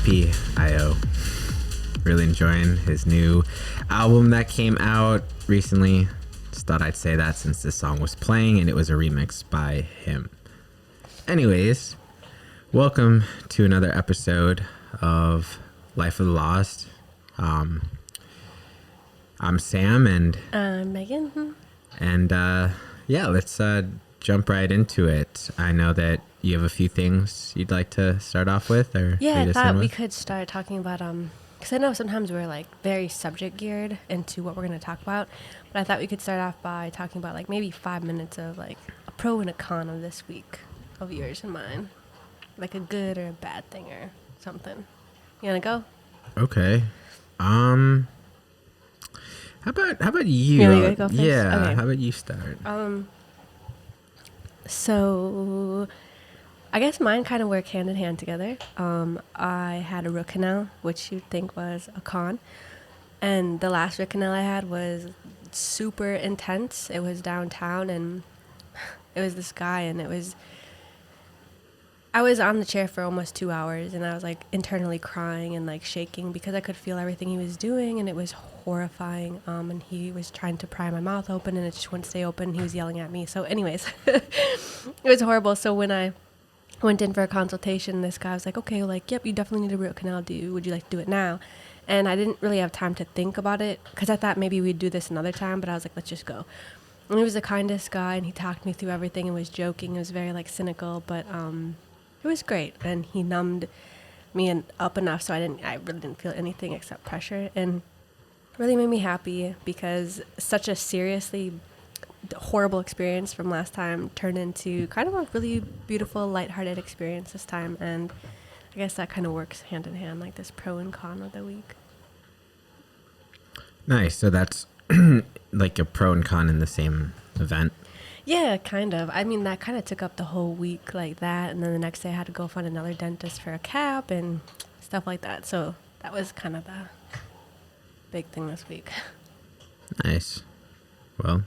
PIO. Really enjoying his new album that came out recently. Just thought I'd say that since this song was playing and it was a remix by him. Anyways, welcome to another episode of Life of the Lost. I'm Sam and I'm Megan. And let's jump right into it. I know that you have a few things you'd like to start off with, or yeah, I thought we could start talking about because I know sometimes we're like very subject geared into what we're going to talk about, but I thought we could start off by talking about like maybe 5 minutes of like a pro and a con of this week of yours and mine, like a good or a bad thing or something. You want to go? Okay. How about you? You want me to go first? Yeah. Okay. How about you start? So I guess mine kind of work hand in hand together. I had a root canal, which you'd think was a con. And the last root canal I had was super intense. It was downtown, and it was this guy, and I was on the chair for almost 2 hours, and I was like internally crying and like shaking because I could feel everything he was doing, and it was horrifying. And he was trying to pry my mouth open, and it just wouldn't stay open. He was yelling at me. So anyways, it was horrible. So when I went in for a consultation, this guy was like, okay, like, yep, you definitely need a root canal. Would you like to do it now? And I didn't really have time to think about it because I thought maybe we'd do this another time, but I was like, let's just go. And he was the kindest guy, and he talked me through everything and was joking. It was very like cynical, but it was great, and he numbed me up enough so I really didn't feel anything except pressure, and really made me happy because such a seriously horrible experience from last time turned into kind of a really beautiful, lighthearted experience this time, and I guess that kind of works hand in hand, like this pro and con of the week. Nice. So that's like a pro and con in the same event. Yeah, kind of. I mean, that kind of took up the whole week like that. And then the next day I had to go find another dentist for a cap and stuff like that. So that was kind of the big thing this week. Nice. Well,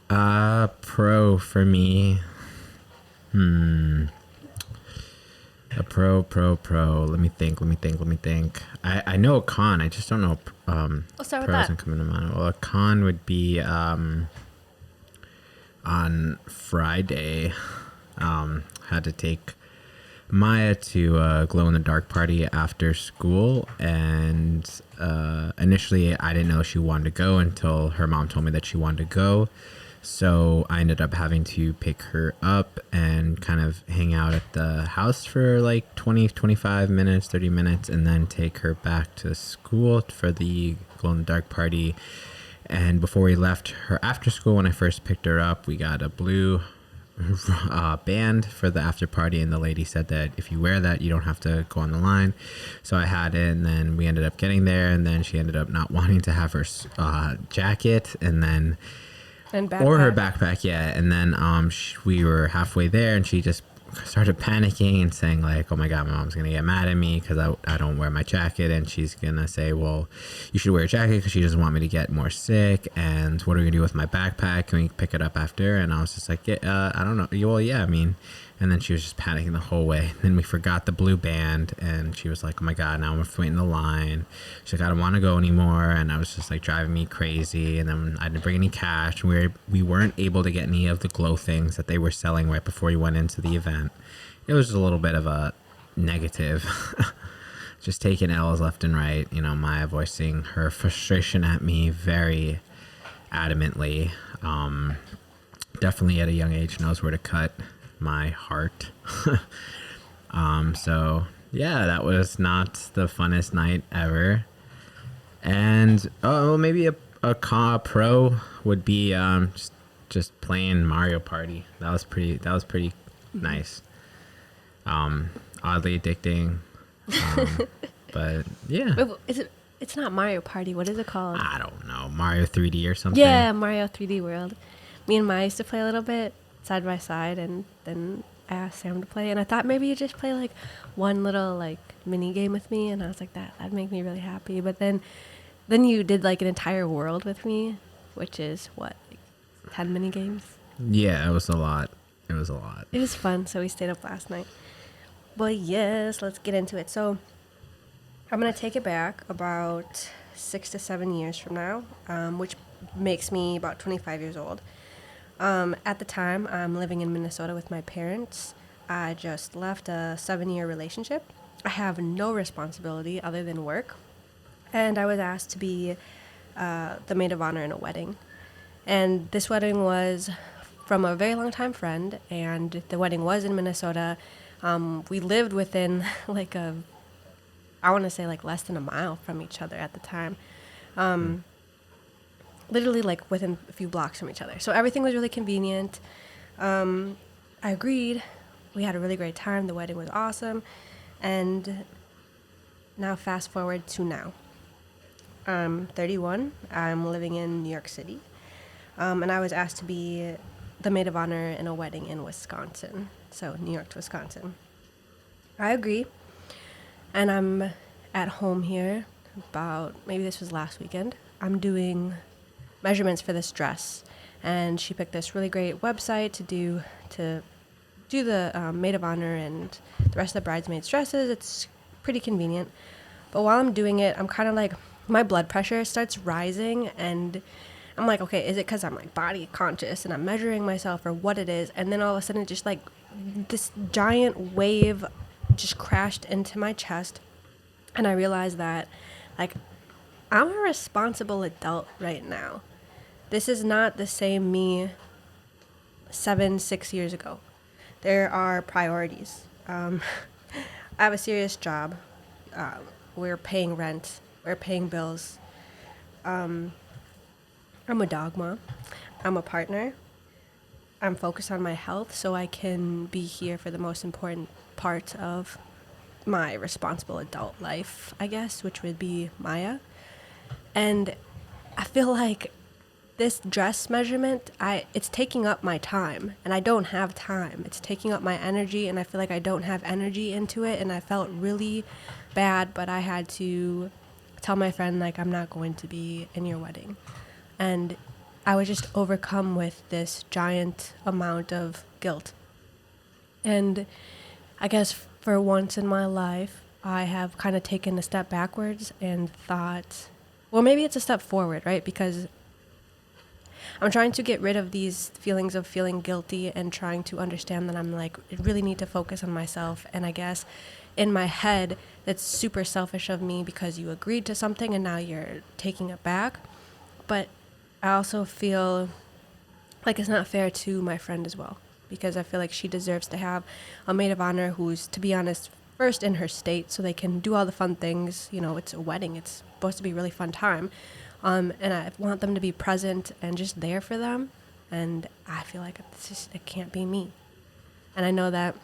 pro for me. A pro. Let me think. I know a con. I just don't know I'll start with pros that. and coming to mind. Well, a con would be on Friday. Had to take Maya to a glow in the dark party after school, and initially I didn't know she wanted to go until her mom told me that she wanted to go. So I ended up having to pick her up and kind of hang out at the house for like 20, 25 minutes, 30 minutes, and then take her back to school for the glow-in-the-dark party. And before we left her after school, when I first picked her up, we got a blue band for the after party, and the lady said that if you wear that, you don't have to go on the line. So I had it, and then we ended up getting there, and then she ended up not wanting to have her jacket, and then... Or her backpack, yeah. And then we were halfway there, and she just started panicking and saying, like, oh, my God, my mom's going to get mad at me because I don't wear my jacket. And she's going to say, well, you should wear a jacket because she doesn't want me to get more sick. And what are we going to do with my backpack? Can we pick it up after? And I was just like, yeah, I don't know. Well, yeah, I mean... And then she was just panicking the whole way. Then we forgot the blue band, and she was like, oh my God, now I'm waiting in the line. She's like, I don't want to go anymore. And I was just like driving me crazy. And then I didn't bring any cash. We weren't able to get any of the glow things that they were selling right before we went into the event. It was a little bit of a negative. Just taking L's left and right. You know, Maya voicing her frustration at me very adamantly. Definitely at a young age knows where to cut my heart. So yeah, that was not the funnest night ever. And maybe a pro would be just playing Mario Party. That was pretty nice. Oddly addicting. But yeah. Wait, it's not Mario Party. What is it called? I don't know. Mario 3D or something. Yeah, Mario 3D World. Me and Maya used to play a little bit side by side, and then I asked Sam to play, and I thought maybe you'd just play like one little like mini game with me, and I was like, that'd make me really happy. But then you did like an entire world with me, which is what, like 10 mini games? Yeah, it was a lot. It was fun, so we stayed up last night. But yes, let's get into it. So I'm going to take it back about 6 to 7 years from now, which makes me about 25 years old. At the time, I'm living in Minnesota with my parents. I just left a 7-year relationship. I have no responsibility other than work. And I was asked to be the maid of honor in a wedding. And this wedding was from a very long time friend, and the wedding was in Minnesota. We lived within like I want to say like less than a mile from each other at the time. Literally like within a few blocks from each other. So everything was really convenient. I agreed. We had a really great time. The wedding was awesome. And now fast forward to now. I'm 31. I'm living in New York City. And I was asked to be the maid of honor in a wedding in Wisconsin. So New York to Wisconsin. I agree. And I'm at home here about, maybe this was last weekend. I'm doing measurements for this dress. And she picked this really great website to do the maid of honor and the rest of the bridesmaids' dresses. It's pretty convenient. But while I'm doing it, I'm kind of like, my blood pressure starts rising, and I'm like, okay, is it because I'm like body conscious and I'm measuring myself or what it is? And then all of a sudden, just like this giant wave just crashed into my chest. And I realized that like I'm a responsible adult right now. This is not the same me 6 years ago. There are priorities. I have a serious job. We're paying rent. We're paying bills. I'm a dog mom. I'm a partner. I'm focused on my health so I can be here for the most important part of my responsible adult life, I guess, which would be Maya. And I feel like this dress measurement, it's taking up my time, and I don't have time. It's taking up my energy, and I feel like I don't have energy into it, and I felt really bad, but I had to tell my friend, like, I'm not going to be in your wedding. And I was just overcome with this giant amount of guilt. And I guess for once in my life, I have kind of taken a step backwards and thought, well, maybe it's a step forward, right? Because I'm trying to get rid of these feelings of feeling guilty and trying to understand that I'm like, I really need to focus on myself. And I guess in my head, that's super selfish of me because you agreed to something and now you're taking it back. But I also feel like it's not fair to my friend as well, because I feel like she deserves to have a maid of honor who's, to be honest, first in her state so they can do all the fun things. You know, it's a wedding. It's supposed to be a really fun time. And I want them to be present and just there for them. And I feel like it can't be me. And I know that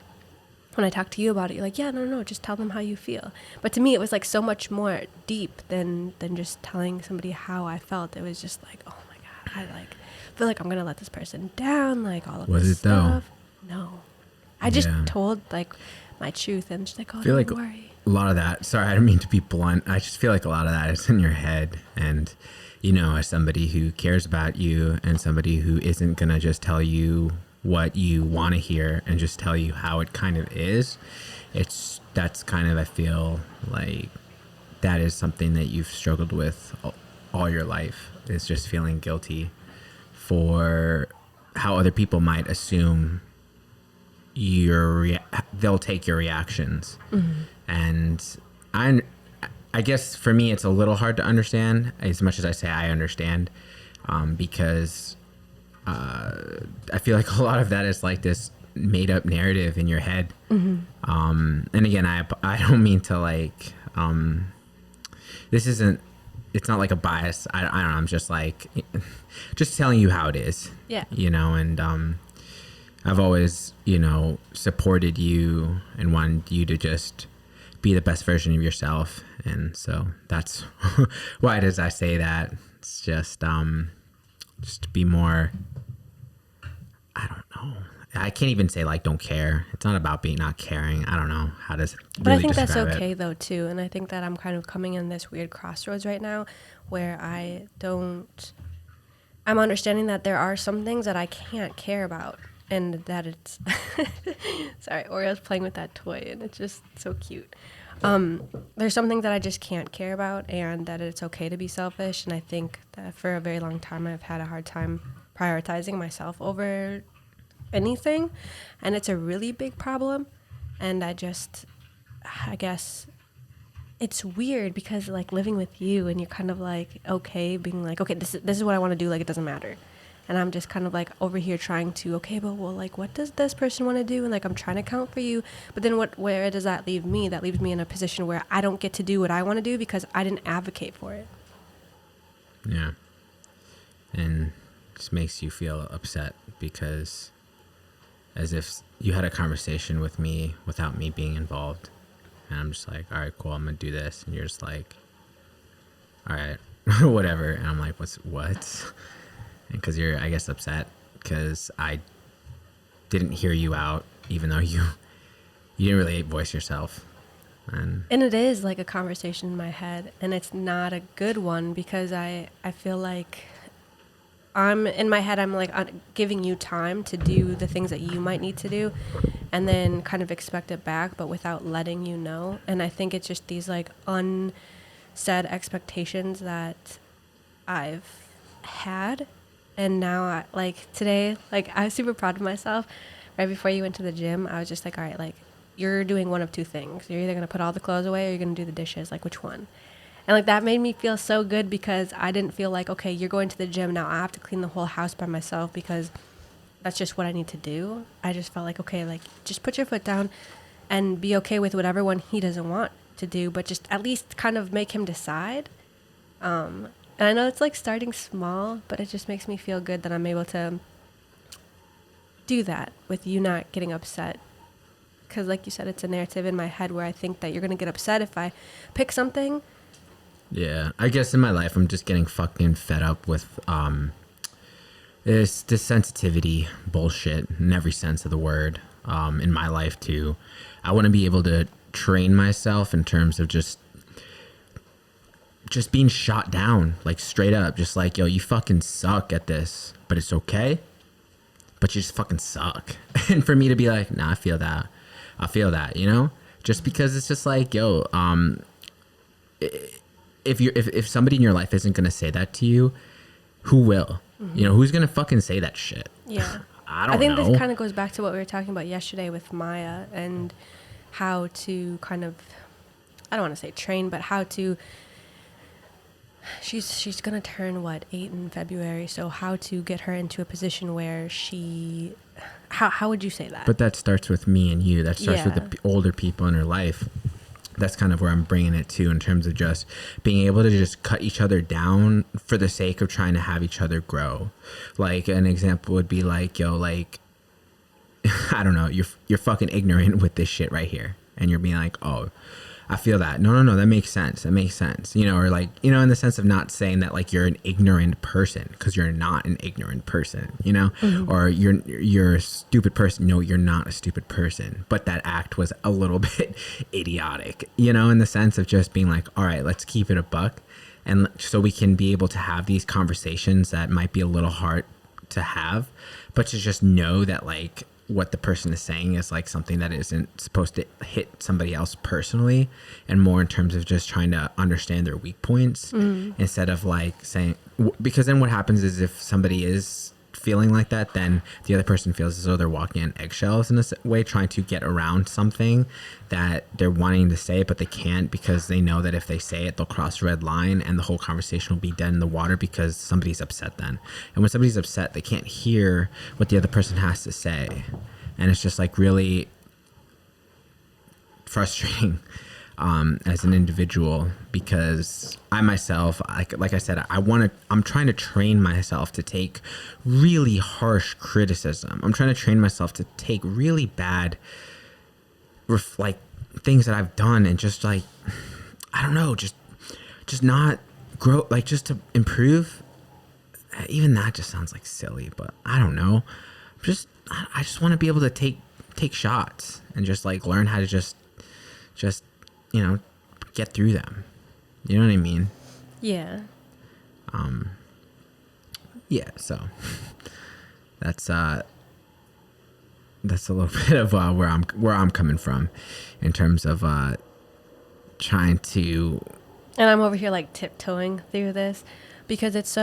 when I talk to you about it, you're like, yeah, no, just tell them how you feel. But to me, it was like so much more deep than just telling somebody how I felt. It was just like, oh my God, I feel like I'm going to let this person down, like all of this stuff. No. I just told like my truth, and she's like, oh, don't worry. A lot of that, sorry, I didn't mean to be blunt. I just feel like a lot of that is in your head. And, you know, as somebody who cares about you and somebody who isn't going to just tell you what you want to hear and just tell you how it kind of is, that's kind of, I feel like that is something that you've struggled with all your life, is just feeling guilty for how other people might assume they'll take your reactions. Mm-hmm. And I guess for me, it's a little hard to understand, as much as I say I understand, because I feel like a lot of that is like this made up narrative in your head. Mm-hmm. And again, I don't mean to like, it's not like a bias. I don't know. I'm just like, just telling you how it is. Yeah. You know, and I've always, you know, supported you and wanted you to just be the best version of yourself. And so that's why it is I say that. It's just to be more, I don't know. I can't even say like don't care. It's not about being not caring. I don't know how to really describe it. But I think that's okay though too. And I think that I'm kind of coming in this weird crossroads right now where I'm understanding that there are some things that I can't care about. and that it's sorry, Oreo's playing with that toy and it's just so cute. There's something that I just can't care about, and that it's okay to be selfish. And I think that for a very long time I've had a hard time prioritizing myself over anything, and it's a really big problem. And I guess it's weird because like living with you and you're kind of like okay being like, okay, this is what I want to do, like it doesn't matter. And I'm just kind of like over here trying to, okay, but well, like what does this person want to do? And like I'm trying to count for you, but then where does that leave me? That leaves me in a position where I don't get to do what I want to do because I didn't advocate for it. Yeah. And just makes you feel upset because as if you had a conversation with me without me being involved. And I'm just like, all right, cool, I'm going to do this. And you're just like, all right, whatever. And I'm like, what? Because you're, I guess, upset because I didn't hear you out, even though you didn't really voice yourself. And it is like a conversation in my head, and it's not a good one because I feel like in my head, I'm like giving you time to do the things that you might need to do and then kind of expect it back, but without letting you know. And I think it's just these like unsaid expectations that I've had. And now, like today, like I was super proud of myself. Right before you went to the gym, I was just like, all right, like you're doing one of two things. You're either going to put all the clothes away or you're going to do the dishes. Like which one? And like that made me feel so good because I didn't feel like, okay, you're going to the gym now. I have to clean the whole house by myself because that's just what I need to do. I just felt like, okay, like just put your foot down and be okay with whatever one he doesn't want to do, but just at least kind of make him decide. And I know it's like starting small, but it just makes me feel good that I'm able to do that with you not getting upset. Because like you said, it's a narrative in my head where I think that you're going to get upset if I pick something. yeah, I guess in my life, I'm just getting fucking fed up with this sensitivity bullshit in every sense of the word in my life too. I want to be able to train myself in terms of just being shot down, like straight up, just like, yo, you fucking suck at this, but it's okay. But you just fucking suck. And for me to be like, nah, I feel that, you know, just because it's just like, yo, if somebody in your life isn't going to say that to you, who will? Mm-hmm. You know, who's going to fucking say that shit? Yeah. I think know. This kind of goes back to what we were talking about yesterday with Maya and how to kind of, I don't want to say train, but how to, she's going to turn 8 in February. So how to get her into a position where how would you say that? But that starts with me and you. That starts with the older people in her life. That's kind of where I'm bringing it to in terms of just being able to just cut each other down for the sake of trying to have each other grow. Like an example would be like, yo, like, I don't know, you're fucking ignorant with this shit right here. And you're being like, oh, I feel that. No, that makes sense. That makes sense. You know, or like, you know, in the sense of not saying that like you're an ignorant person, because you're not an ignorant person, you know, mm-hmm. Or you're a stupid person. No, you're not a stupid person. But that act was a little bit idiotic, you know, in the sense of just being like, all right, let's keep it a buck. And so we can be able to have these conversations that might be a little hard to have, but to just know that like, what the person is saying is like something that isn't supposed to hit somebody else personally, and more in terms of just trying to understand their weak points instead of like saying, because then what happens is if somebody is feeling like that, then the other person feels as though they're walking on eggshells in a way, trying to get around something that they're wanting to say, but they can't because they know that if they say it, they'll cross a red line and the whole conversation will be dead in the water because somebody's upset then. And when somebody's upset, they can't hear what the other person has to say. And it's just like really frustrating as an individual, because I myself, like I said, I'm trying to train myself to take really harsh criticism. I'm trying to train myself to take really bad, like things that I've done and just like, I don't know, just not grow, like just to improve. Even that just sounds like silly, but I don't know. I just want to be able to take shots and just like learn how to just, you know, get through them. You know what I mean? Yeah. Yeah. So that's, that's a little bit of where I'm coming from, in terms of trying to. And I'm over here like tiptoeing through this because it's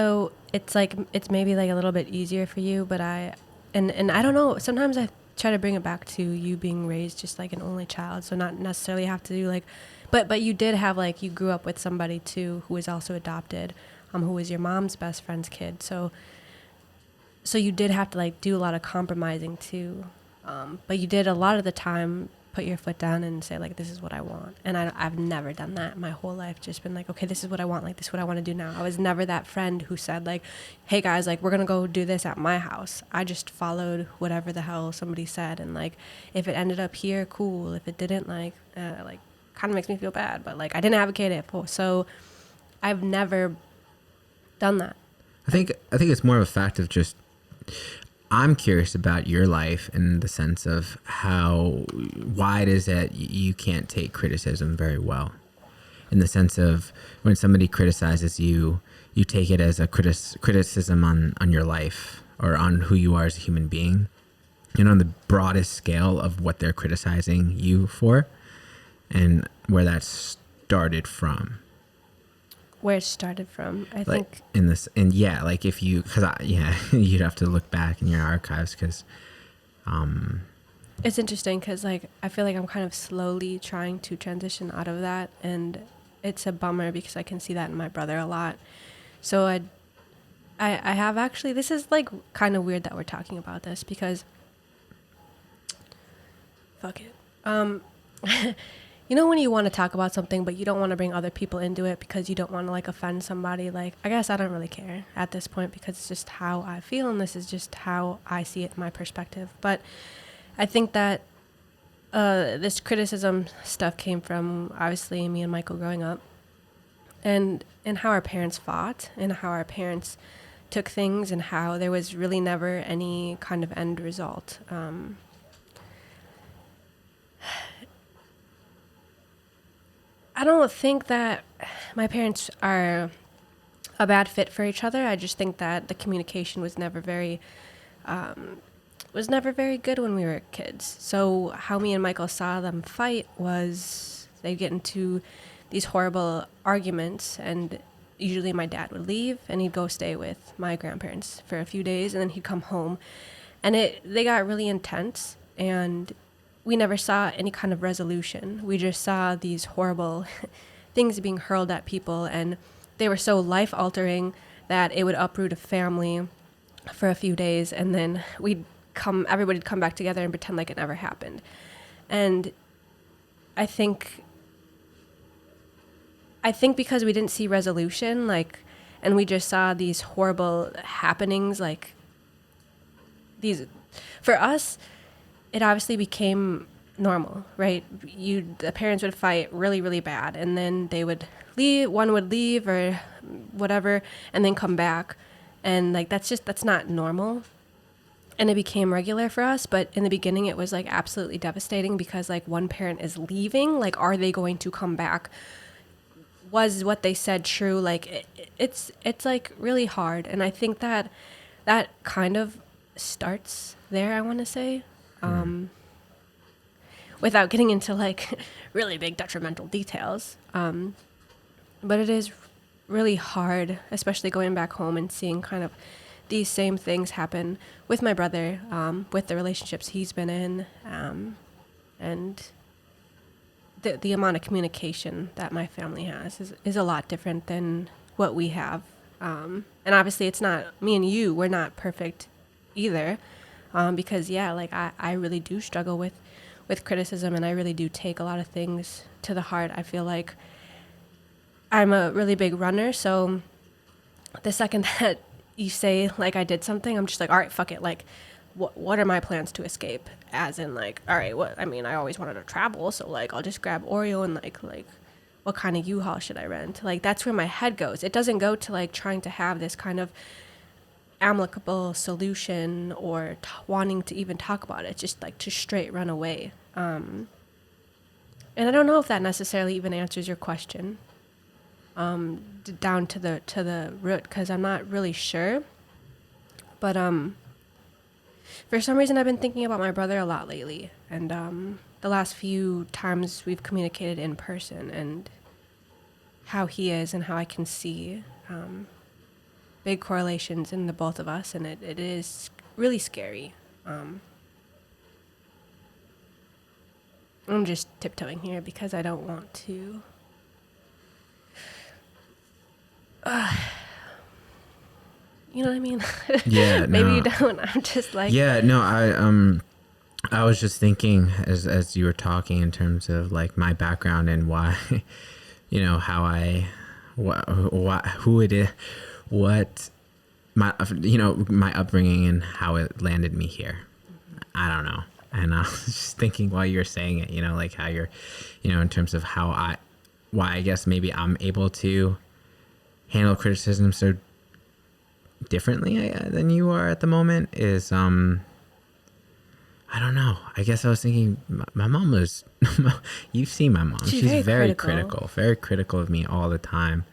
maybe like a little bit easier for you, but and I don't know, sometimes I try to bring it back to you being raised just like an only child, so not necessarily have to do like, but you did have like, you grew up with somebody too who was also adopted, who was your mom's best friend's kid, so you did have to like do a lot of compromising too, but you did a lot of the time put your foot down and say like, this is what I want. And I've never done that my whole life. Just been like, okay, this is what I want. Like, this is what I want to do now. I was never that friend who said like, hey guys, like we're going to go do this at my house. I just followed whatever the hell somebody said. And like, if it ended up here, cool. If it didn't, like kind of makes me feel bad, but like I didn't advocate it for. So I've never done that. I think it's more of a fact of just, I'm curious about your life in the sense of why it is that you can't take criticism very well. In the sense of when somebody criticizes you, you take it as a criticism on your life or on who you are as a human being, and on the broadest scale of what they're criticizing you for, and where that started from. Where it started from, I think. Like if you, you'd have to look back in your archives because. It's interesting because like I feel like I'm kind of slowly trying to transition out of that, and it's a bummer because I can see that in my brother a lot. So I have actually, this is like kind of weird that we're talking about this because fuck it. You know when you want to talk about something, but you don't want to bring other people into it because you don't want to like offend somebody. Like, I guess I don't really care at this point because it's just how I feel, and this is just how I see it in my perspective. But I think that this criticism stuff came from obviously me and Michael growing up, and how our parents fought, and how our parents took things, and how there was really never any kind of end result. I don't think that my parents are a bad fit for each other. I just think that the communication was never very good when we were kids. So how me and Michael saw them fight was they'd get into these horrible arguments, and usually my dad would leave and he'd go stay with my grandparents for a few days, and then he'd come home, and they got really intense, and we never saw any kind of resolution. We just saw these horrible things being hurled at people, and they were so life-altering that it would uproot a family for a few days, and then everybody'd come back together and pretend like it never happened. And I think because we didn't see resolution, like, and we just saw these horrible happenings, like these, for us, it obviously became normal, right? The parents would fight really, really bad, and then they would leave, one would leave or whatever, and then come back. And like, that's not normal. And it became regular for us. But in the beginning, it was like absolutely devastating because like one parent is leaving. Like, are they going to come back? Was what they said true? Like, it's like really hard. And I think that kind of starts there, I want to say. Without getting into like really big detrimental details. But it is really hard, especially going back home and seeing kind of these same things happen with my brother, with the relationships he's been in, and the amount of communication that my family has is a lot different than what we have. And obviously it's not, me and you, we're not perfect either. Because like I really do struggle with criticism, and I really do take a lot of things to the heart. I feel like I'm a really big runner, so the second that you say like I did something, I'm just like, all right, fuck it. Like, what are my plans to escape? As in like, all right, I always wanted to travel, so like I'll just grab Oreo and like what kind of U-Haul should I rent? Like, that's where my head goes. It doesn't go to like trying to have this kind of amicable solution or wanting to even talk about it. It's just like to straight run away. And I don't know if that necessarily even answers your question down to the root, because I'm not really sure. But For some reason, I've been thinking about my brother a lot lately, and the last few times we've communicated in person, and how he is, and how I can see big correlations in the both of us, and it is really scary. I'm just tiptoeing here because I don't want to. You know what I mean? Yeah, Maybe no. you don't. I'm just like. Yeah, no, I was just thinking as you were talking in terms of like my background and why, you know, how I, what who it is, what my, you know, my upbringing and how it landed me here. I don't know. And I was just thinking while you were saying it, you know, like how you're, you know, in terms of why I guess maybe I'm able to handle criticism so differently than you are at the moment is, I don't know. I guess I was thinking my mom was, you've seen my mom. She's very critical of me all the time.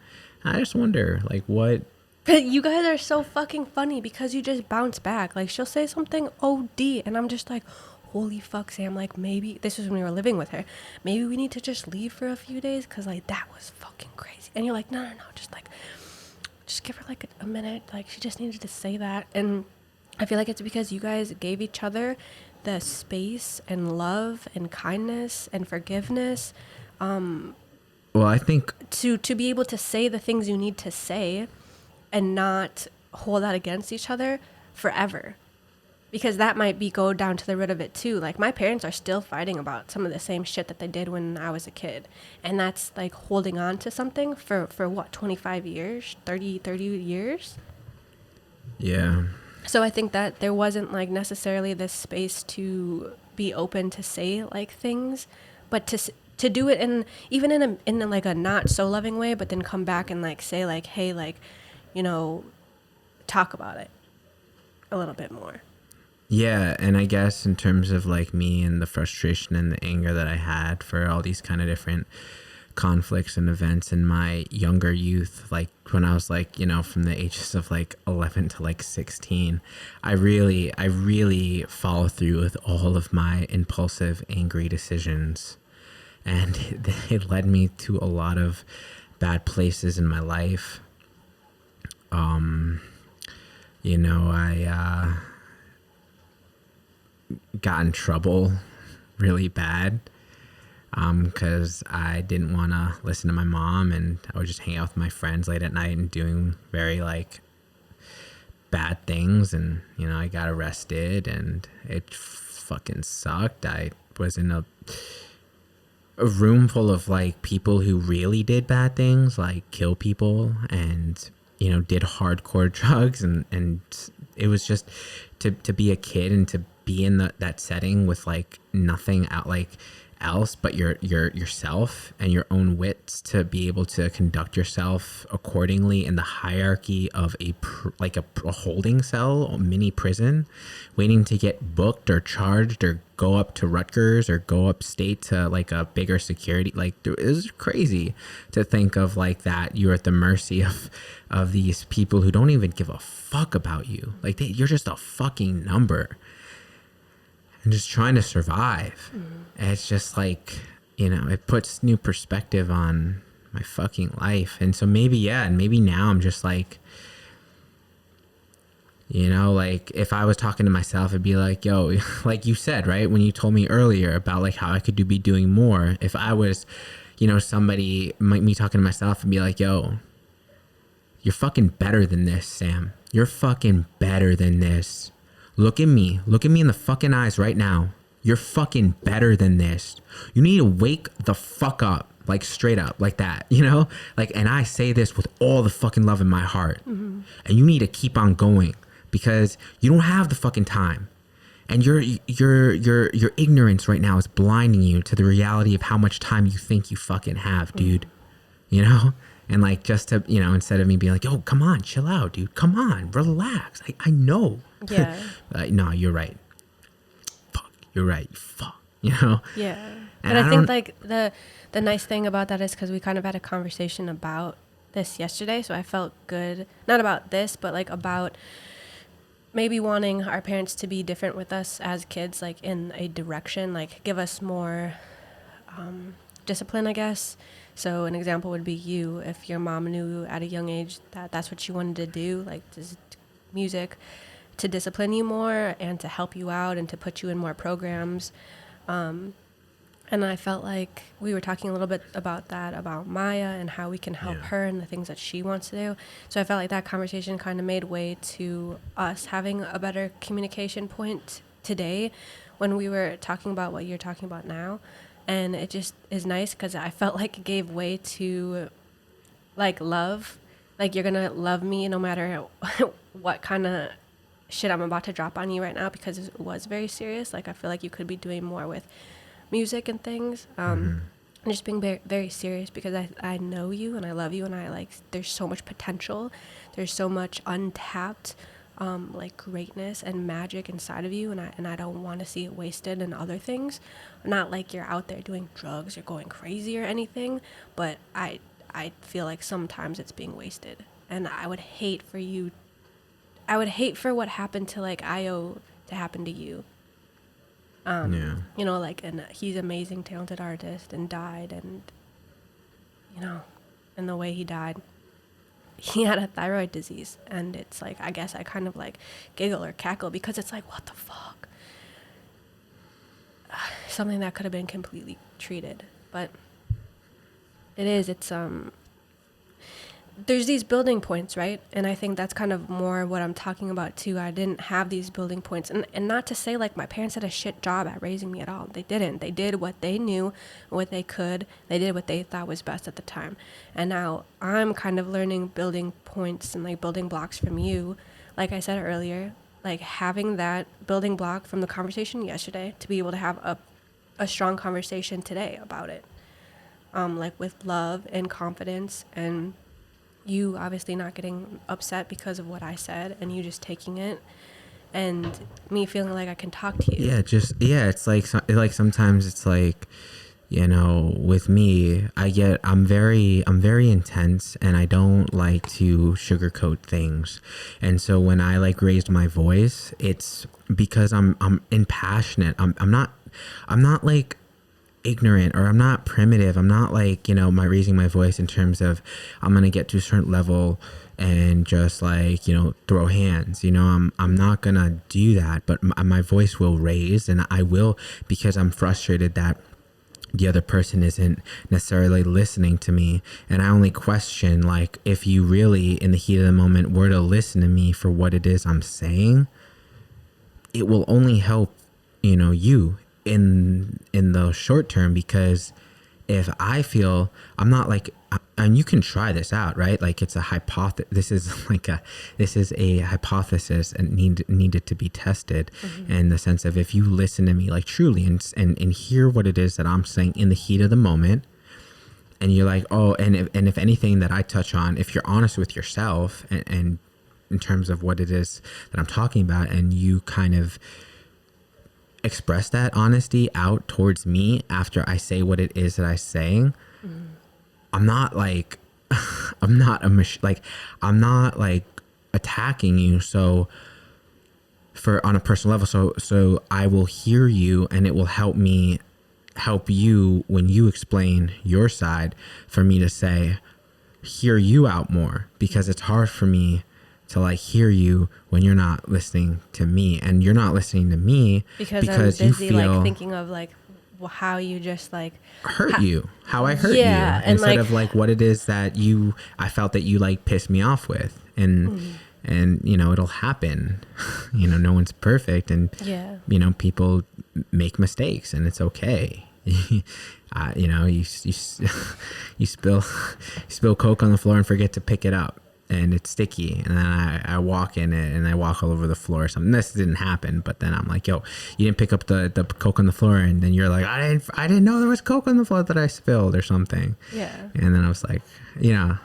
I just wonder, like, what. But you guys are so fucking funny because you just bounce back. Like, she'll say something OD, and I'm just like, holy fuck, Sam. Like, maybe, this was when we were living with her. Maybe we need to just leave for a few days because, like, that was fucking crazy. And you're like, no, just give her, like, a minute. Like, she just needed to say that. And I feel like it's because you guys gave each other the space and love and kindness and forgiveness. Well, I think to be able to say the things you need to say and not hold that against each other forever, because that might go down to the root of it too. Like, my parents are still fighting about some of the same shit that they did when I was a kid, and that's like holding on to something for what, 25 years, 30 years. Yeah. So I think that there wasn't like necessarily this space to be open to say like things, but to do it even in like a not so loving way, but then come back and like say like, hey, like, you know, talk about it a little bit more. Yeah, and I guess in terms of like me and the frustration and the anger that I had for all these kind of different conflicts and events in my younger youth, like when I was like, you know, from the ages of like 11 to like 16, I really follow through with all of my impulsive, angry decisions, and it led me to a lot of bad places in my life. You know, I got in trouble really bad because I didn't want to listen to my mom, and I would just hang out with my friends late at night and doing very like bad things, and you know, I got arrested and it fucking sucked. I was in a room full of like people who really did bad things, like kill people and, you know, did hardcore drugs, and it was just to be a kid and to be in that setting with like nothing out like else but yourself and your own wits, to be able to conduct yourself accordingly in the hierarchy of a holding cell, a mini prison, waiting to get booked or charged or go up to Rutgers or go upstate to like a bigger security. Like, it was crazy to think of like that you're at the mercy of these people who don't even give a fuck about you. Like, you're just a fucking number and just trying to survive. And it's just like, you know, it puts new perspective on my fucking life. And so maybe now I'm just like, you know, like if I was talking to myself, it'd be like, yo, like you said, right, when you told me earlier about like how I could be doing more, if I was, you know, somebody, me talking to myself and be like, yo, you're fucking better than this, Sam. You're fucking better than this. Look at me in the fucking eyes right now. You're fucking better than this. You need to wake the fuck up, like straight up, like that, you know? Like, and I say this with all the fucking love in my heart. Mm-hmm. And you need to keep on going because you don't have the fucking time. And your ignorance right now is blinding you to the reality of how much time you think you fucking have, dude. Mm-hmm. You know? And like, just to, you know, instead of me being like, yo, come on, chill out, dude. Come on, relax. I know. Yeah. No, you're right. Fuck, you're right. Fuck, you know? Yeah. But I think like the nice thing about that is because we kind of had a conversation about this yesterday. So I felt good, not about this, but like about maybe wanting our parents to be different with us as kids, like in a direction, like give us more discipline, I guess. So an example would be you, if your mom knew at a young age that that's what you wanted to do, like just music, to discipline you more and to help you out and to put you in more programs. And I felt like we were talking a little bit about that, about Maya and how we can help her and the things that she wants to do. So I felt like that conversation kind of made way to us having a better communication point today when we were talking about what you're talking about now. And it just is nice because I felt like it gave way to like love. Like you're going to love me no matter what kind of shit I'm about to drop on you right now, because it was very serious. Like I feel like you could be doing more with music and things, and just being very, very serious, because I know you and I love you, and I like there's so much potential, there's so much untapped like greatness and magic inside of you, and I don't want to see it wasted in other things. Not like you're out there doing drugs or going crazy or anything, but I feel like sometimes it's being wasted, and I would hate for what happened to like Io to happen to you. You know, like, and he's amazing, talented artist, and died, and you know, and the way he died, he had a thyroid disease, and it's like, I guess I kind of like giggle or cackle because it's like, what the fuck? Something that could have been completely treated, but it's there's these building points, right? And I think that's kind of more what I'm talking about too. I didn't have these building points, and not to say like my parents did a shit job at raising me at all. They didn't. They did what they knew, what they could. They did what they thought was best at the time. And now I'm kind of learning building points and like building blocks from you. Like I said earlier, like having that building block from the conversation yesterday to be able to have a strong conversation today about it. Like with love and confidence, and you obviously not getting upset because of what I said, and you just taking it, and me feeling like I can talk to you. It's like sometimes it's like, you know, with me, I'm very intense, and I don't like to sugarcoat things. And so when I like raised my voice, it's because I'm impassionate. I'm not like ignorant, or I'm not primitive. I'm not like, you know, raising my voice in terms of I'm going to get to a certain level and just like, you know, throw hands, you know, I'm not going to do that, but my voice will raise, and I will, because I'm frustrated that the other person isn't necessarily listening to me. And I only question, like, if you really in the heat of the moment were to listen to me for what it is I'm saying, it will only help, you know, you in the short term. Because if I feel I'm not like, and you can try this out, right? Like it's a hypothesis. This is a hypothesis and needed to be tested, in the sense of, if you listen to me like truly and hear what it is that I'm saying in the heat of the moment, and you're like, oh, and if anything that I touch on, if you're honest with yourself and in terms of what it is that I'm talking about, and you kind of express that honesty out towards me after I say what it is that I'm saying, I'm not like, I'm not attacking you. So on a personal level, so I will hear you, and it will help me help you when you explain your side, for me to hear you out more, because it's hard for me to like hear you when you're not listening to me, and you're not listening to me because I'm busy you feel like thinking of like how you just like how I hurt you, and instead like, of like what it is that I felt that you like pissed me off with, and you know, it'll happen. You know, no one's perfect, and you know, people make mistakes, and it's okay. You know, you spill Coke on the floor and forget to pick it up, and it's sticky, and then I walk in it and I walk all over the floor or something. This didn't happen, but then I'm like, yo, you didn't pick up the Coke on the floor, and then you're like, I didn't know there was Coke on the floor that I spilled or something. And then I was like, you know,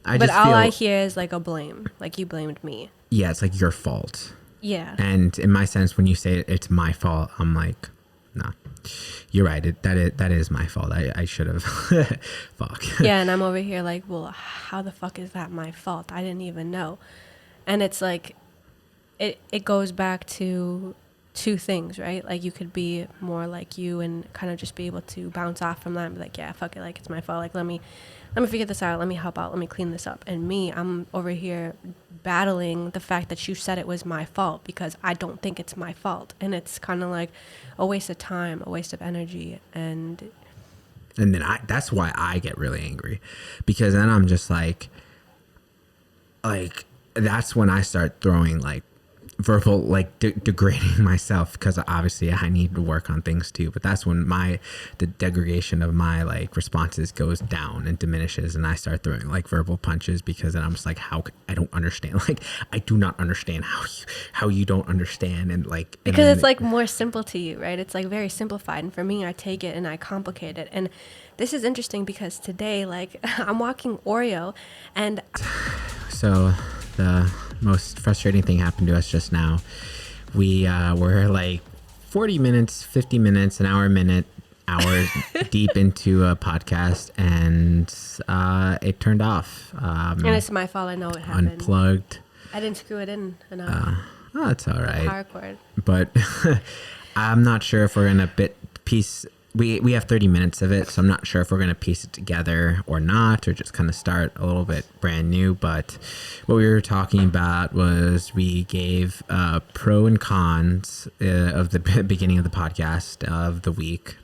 I hear is like a blame, like you blamed me. Yeah, it's like your fault. Yeah. And in my sense, when you say it's my fault, I'm like, nah, you're right. That is my fault. I should have. Fuck. Yeah, and I'm over here like, well, how the fuck is that my fault? I didn't even know. And it's like, it goes back to two things, right? Like you could be more like you and kind of just be able to bounce off from that and be like, yeah, fuck it, like it's my fault. Like let me figure this out. Let me help out. Let me clean this up. And me, I'm over here battling the fact that you said it was my fault because I don't think it's my fault. And it's kind of like a waste of time, a waste of energy. And then that's why I get really angry, because then I'm just like that's when I start throwing like verbal, like degrading myself, because obviously I need to work on things too. But that's when the degradation of my like responses goes down and diminishes, and I start throwing like verbal punches, because then I'm just like, I don't understand. Like I do not understand how you don't understand, and like because it's like more simple to you, right? It's like very simplified, and for me, I take it and I complicate it. And this is interesting because today, like I'm walking Oreo, and so the most frustrating thing happened to us just now. We were like 40 minutes, 50 minutes, an hour deep into a podcast, and it turned off. And it's my fault. I know it happened. Unplugged. I didn't screw it in enough. Oh, it's all right. Power cord. But I'm not sure if we're gonna piece. We have 30 minutes of it, so I'm not sure if we're going to piece it together or not, or just kind of start a little bit brand new. But what we were talking about was we gave pro and cons of the beginning of the podcast of the week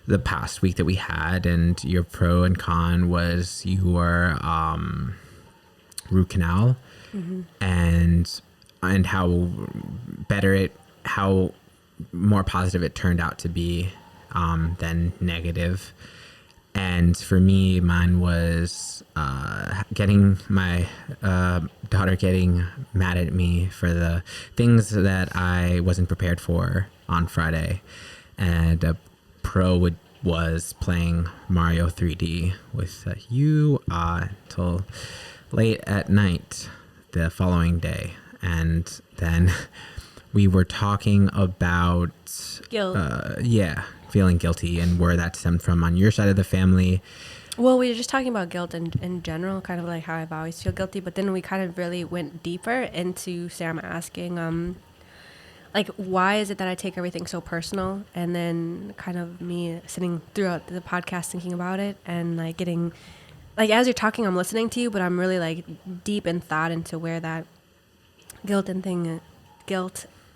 the past week that we had. And your pro and con was your root canal, and how how more positive it turned out to be than negative. And for me, mine was getting my daughter getting mad at me for the things that I wasn't prepared for on Friday. And a pro was playing Mario 3D with you till late at night the following day. And then we were talking about guilt. Feeling guilty and where that stemmed from on your side of the family. Well, we were just talking about guilt in general, kind of like how I've always feel guilty, but then we kind of really went deeper into Sam asking, like, why is it that I take everything so personal? And then kind of me sitting throughout the podcast thinking about it and like getting, like as you're talking, I'm listening to you, but I'm really like deep in thought into where that guilt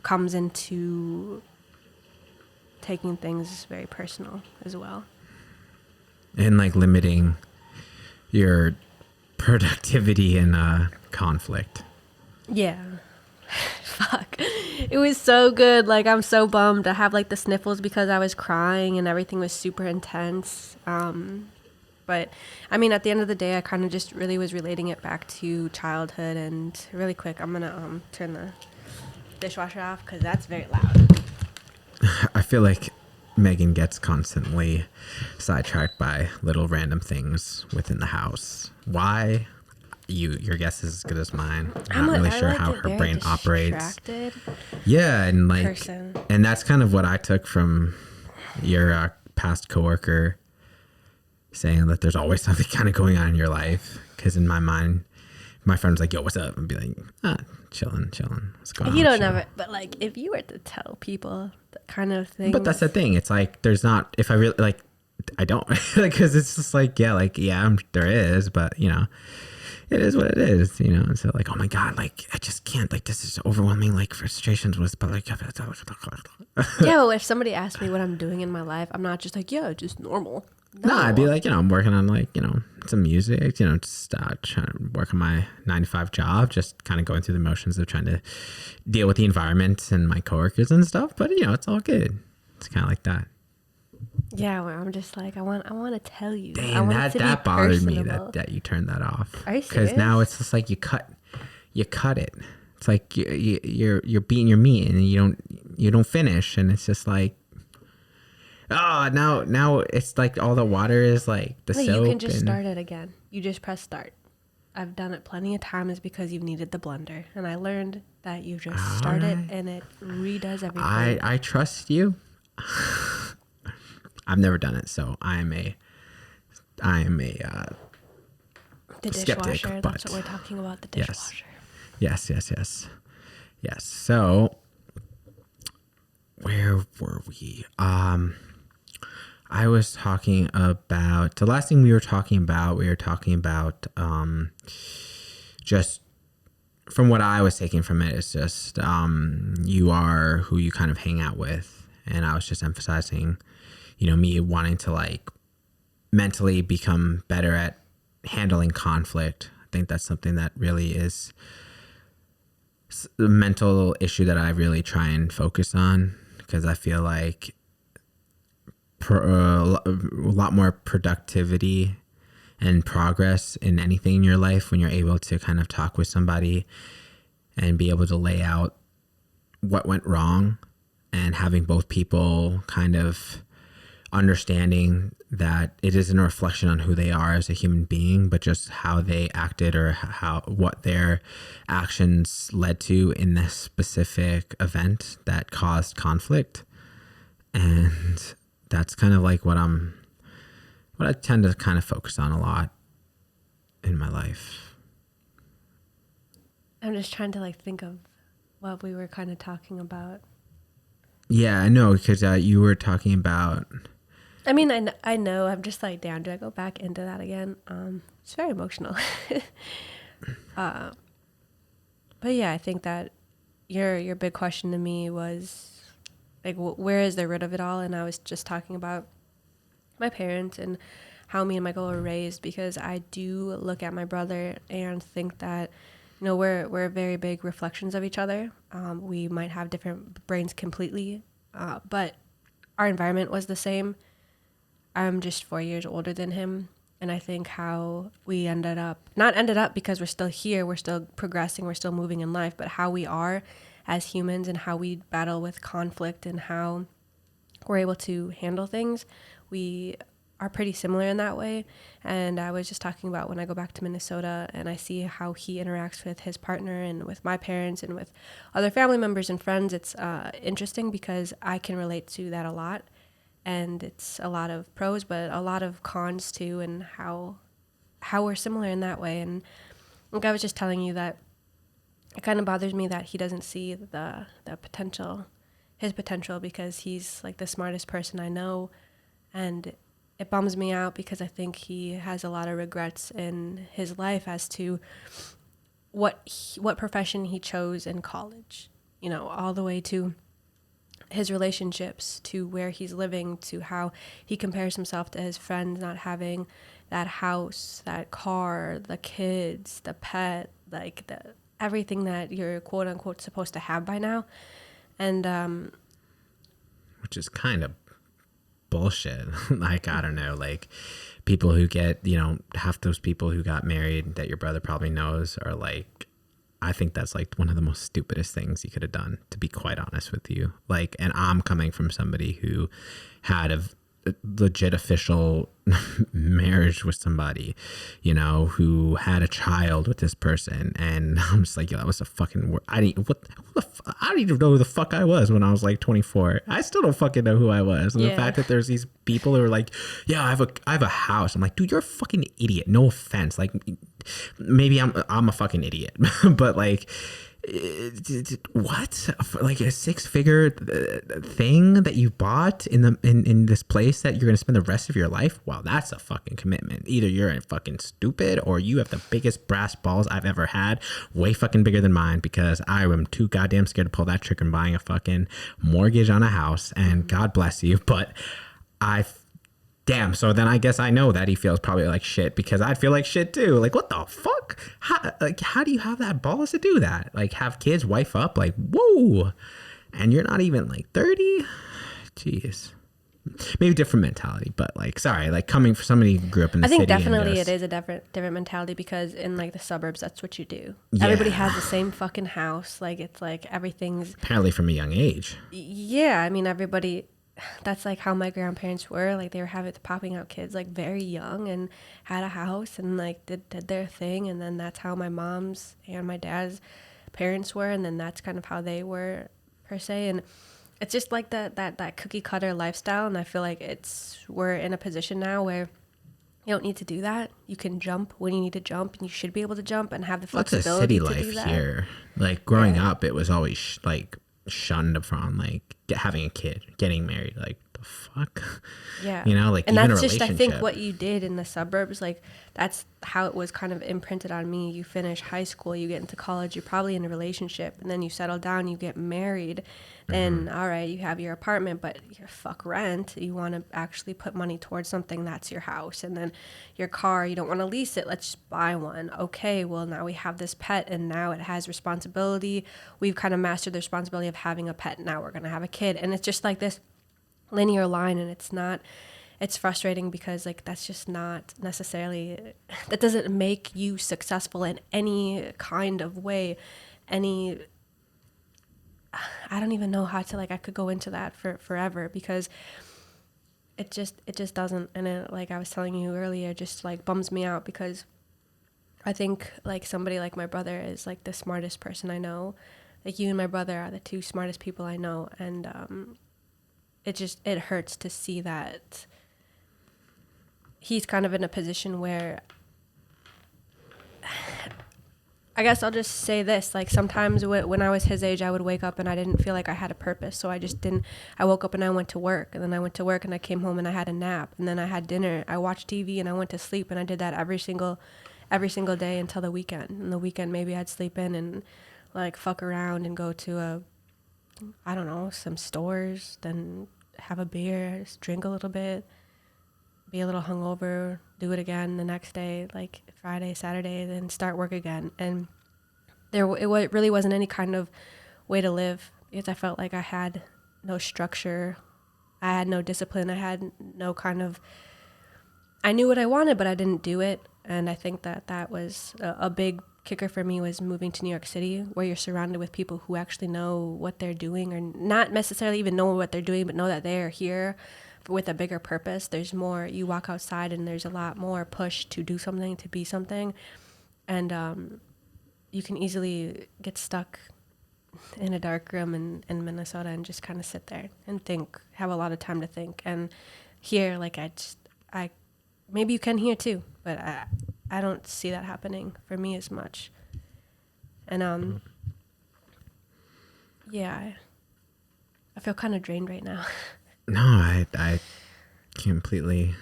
comes into taking things very personal as well. And like limiting your productivity in conflict. Yeah. Fuck. It was so good. Like, I'm so bummed. I have like the sniffles because I was crying and everything was super intense. But I mean, at the end of the day, I kind of just really was relating it back to childhood. And really quick, I'm gonna turn the dishwasher off because that's very loud. I feel like Megan gets constantly sidetracked by little random things within the house. Why? Your guess is as good as mine. I'm not really sure how her brain operates. Yeah, and like, person. And that's kind of what I took from your past coworker saying that there's always something kind of going on in your life. Because in my mind, my friend was like, "Yo, what's up?" And be like, chilling. What's going on? You don't know, but like, if you were to tell people that kind of thing. But that's the thing. It's like, there's not, if I really, like, I don't, because it's just like, there is, but, you know, it is what it is, you know? And so, like, oh my God, like, I just can't, like, this is overwhelming, like, frustrations with, but, like, yeah, well, if somebody asks me what I'm doing in my life, I'm not just like, yeah, just normal. No, I'd be like, you know, I'm working on like, you know, some music, you know, just trying to work on my 9-to-5 job, just kind of going through the motions of trying to deal with the environment and my coworkers and stuff. But, you know, it's all good. It's kind of like that. Yeah, where I'm just like, I want to tell you. Dang, that bothered me that you turned that off. Are you serious? Because now it's just like you cut it. It's like you're beating your meat and you don't finish, and it's just like, oh, now it's like all the water is like the soap. You can just start it again. You just press start. I've done it plenty of times because you've needed the blender, and I learned that you just start it and it redoes everything. I trust you. I've never done it, so I am a the skeptic. Dishwasher. But that's what we're talking about. The dishwasher. Yes. Yes. So where were we? I was talking about the last thing we were talking about. We were talking about just from what I was taking from it is just you are who you kind of hang out with, and I was just emphasizing, me wanting to like mentally become better at handling conflict. I think that's something that really is a mental issue that I really try and focus on, because I feel like a lot more productivity and progress in anything in your life when you're able to kind of talk with somebody and be able to lay out what went wrong, and having both people kind of understanding that it isn't a reflection on who they are as a human being, but just how they acted or what their actions led to in this specific event that caused conflict. And that's kind of like what I tend to kind of focus on a lot in my life. I'm just trying to like think of what we were kind of talking about. Yeah, I know, because you were talking about. I mean, I know. I'm just like, damn, do I go back into that again? It's very emotional. But yeah, I think that your big question to me was like, where is the root of it all? And I was just talking about my parents and how me and Michael were raised, because I do look at my brother and think that, we're very big reflections of each other. We might have different brains completely, but our environment was the same. I'm just 4 years older than him. And I think how we not ended up because we're still here, we're still progressing, we're still moving in life, but how we are as humans and how we battle with conflict and how we're able to handle things, we are pretty similar in that way. And I was just talking about when I go back to Minnesota and I see how he interacts with his partner and with my parents and with other family members and friends, it's interesting because I can relate to that a lot. And it's a lot of pros, but a lot of cons too, and how we're similar in that way. And like I was just telling you that it kind of bothers me that he doesn't see the potential, his potential, because he's like the smartest person I know. And it bums me out because I think he has a lot of regrets in his life as to what profession he chose in college, all the way to his relationships, to where he's living, to how he compares himself to his friends not having that house, that car, the kids, the pet, like everything that you're quote unquote supposed to have by now. And Which is kind of bullshit. Like, I don't know, like people who get, half those people who got married that your brother probably knows are like, I think that's like one of the most stupidest things you could have done, to be quite honest with you. Like, and I'm coming from somebody who had a legit official marriage with somebody, who had a child with this person, and I'm just like, yo, that was a fucking I don't even know who the fuck I was when I was like 24. I still don't fucking know who I was. And the fact that there's these people who are like, yeah, I have a house. I'm like, dude, you're a fucking idiot. No offense. Like, maybe I'm a fucking idiot, but like, what? Like a 6-figure thing that you bought in this place that you're gonna spend the rest of your life? Wow, that's a fucking commitment. Either you're fucking stupid or you have the biggest brass balls I've ever had, way fucking bigger than mine, because I am too goddamn scared to pull that trick and buying a fucking mortgage on a house. And God bless you, but damn, so then I guess I know that he feels probably like shit, because I'd feel like shit too. Like, what the fuck? How do you have that balls to do that? Like, have kids, wife up, like, whoa. And you're not even like 30? Jeez. Maybe different mentality, but like, sorry, like coming from somebody who grew up in the city. I think definitely it is a different mentality, because in like the suburbs, that's what you do. Yeah. Everybody has the same fucking house. Like, it's like everything's. Apparently from a young age. Yeah, I mean, everybody. That's like how my grandparents were. Like, they were popping out kids like very young and had a house and like did their thing. And then that's how my mom's and my dad's parents were. And then that's kind of how they were, per se. And it's just like that cookie cutter lifestyle. And I feel like we're in a position now where, You don't need to do that. You can jump when you need to jump, and you should be able to jump and have the Well, it's a flexibility city to life do that. here. Like growing Yeah. up, it was always shunned from having a kid, getting married. Like the fuck, Yeah. like And even a that's just, I think, relationship. what you did in the suburbs. Like, that's how it was kind of imprinted on me. You finish high school, you get into college, you're probably in a relationship, and then you settle down, you get married. Then, all right, you have your apartment, but your fuck rent. You want to actually put money towards something, that's your house. And then your car, you don't want to lease it, let's just buy one. Okay, well, now we have this pet, and now it has responsibility. We've kind of mastered the responsibility of having a pet. Now we're going to have a kid. And it's just like this linear line, and it's frustrating because like that's just not necessarily, that doesn't make you successful in any kind of way. Any, I don't even know how to, like, I could go into that for forever because it just doesn't. And it, like I was telling you earlier, just like bums me out because I think like somebody like my brother is like the smartest person I know. Like you and my brother are the two smartest people I know, and it hurts to see that he's kind of in a position where, I guess I'll just say this, like sometimes when I was his age, I would wake up and I didn't feel like I had a purpose. So I just didn't, I woke up and I went to work, and then I went to work and I came home and I had a nap, and then I had dinner, I watched TV, and I went to sleep, and I did that every single day until the weekend. And the weekend, maybe I'd sleep in and like fuck around and go to I don't know, some stores, then have a beer, just drink a little bit, be a little hungover, do it again the next day, like Friday, Saturday, then start work again. And it really wasn't any kind of way to live because I felt like I had no structure. I had no discipline. I had no kind of, I knew what I wanted, but I didn't do it. And I think that was a big kicker for me, was moving to New York City, where you're surrounded with people who actually know what they're doing, or not necessarily even know what they're doing, but know that they are here with a bigger purpose. There's more, you walk outside and there's a lot more push to do something, to be something. And you can easily get stuck in a dark room in Minnesota and just kind of sit there and think, have a lot of time to think. And here, like I maybe you can here too, but I don't see that happening for me as much. And yeah, I feel kind of drained right now. No, I completely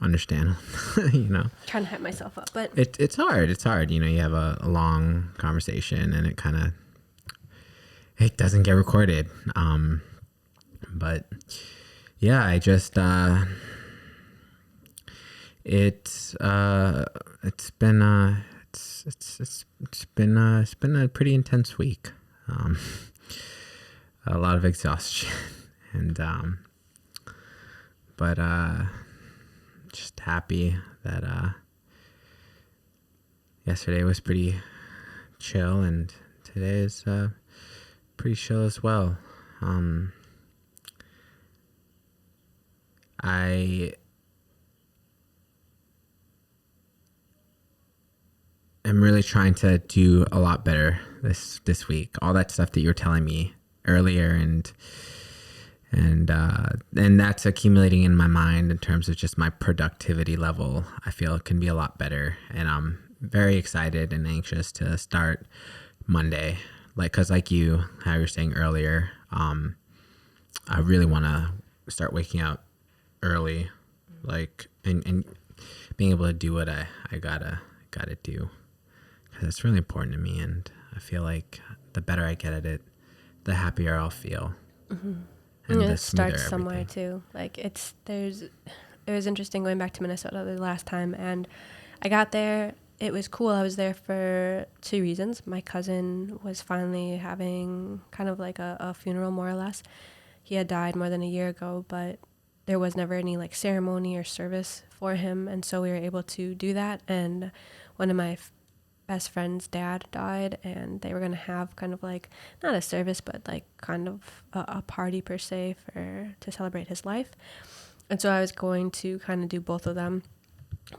understand. Trying to hype myself up, but It's hard. It's hard. You have a long conversation and it doesn't get recorded. But yeah, I just it's been it's been a pretty intense week. A lot of exhaustion and but just happy that yesterday was pretty chill and today is pretty chill as well. I am really trying to do a lot better this week. All that stuff that you were telling me earlier, and that's accumulating in my mind in terms of just my productivity level. I feel it can be a lot better, and I'm very excited and anxious to start Monday. Because like you, how you were saying earlier, I really want to start waking up early, and being able to do what I gotta do, because it's really important to me, and I feel like the better I get at it, the happier I'll feel. Mm-hmm. And it the smoother starts somewhere everything. too. Like it was interesting going back to Minnesota the last time, and I got there. It was cool. I was there for 2 reasons. My cousin was finally having kind of like a funeral, more or less. He had died more than a year ago, but there was never any like ceremony or service for him, and so we were able to do that. And one of my best friend's dad died, and they were going to have kind of like, not a service, but like kind of a party per se to celebrate his life. And so I was going to kind of do both of them,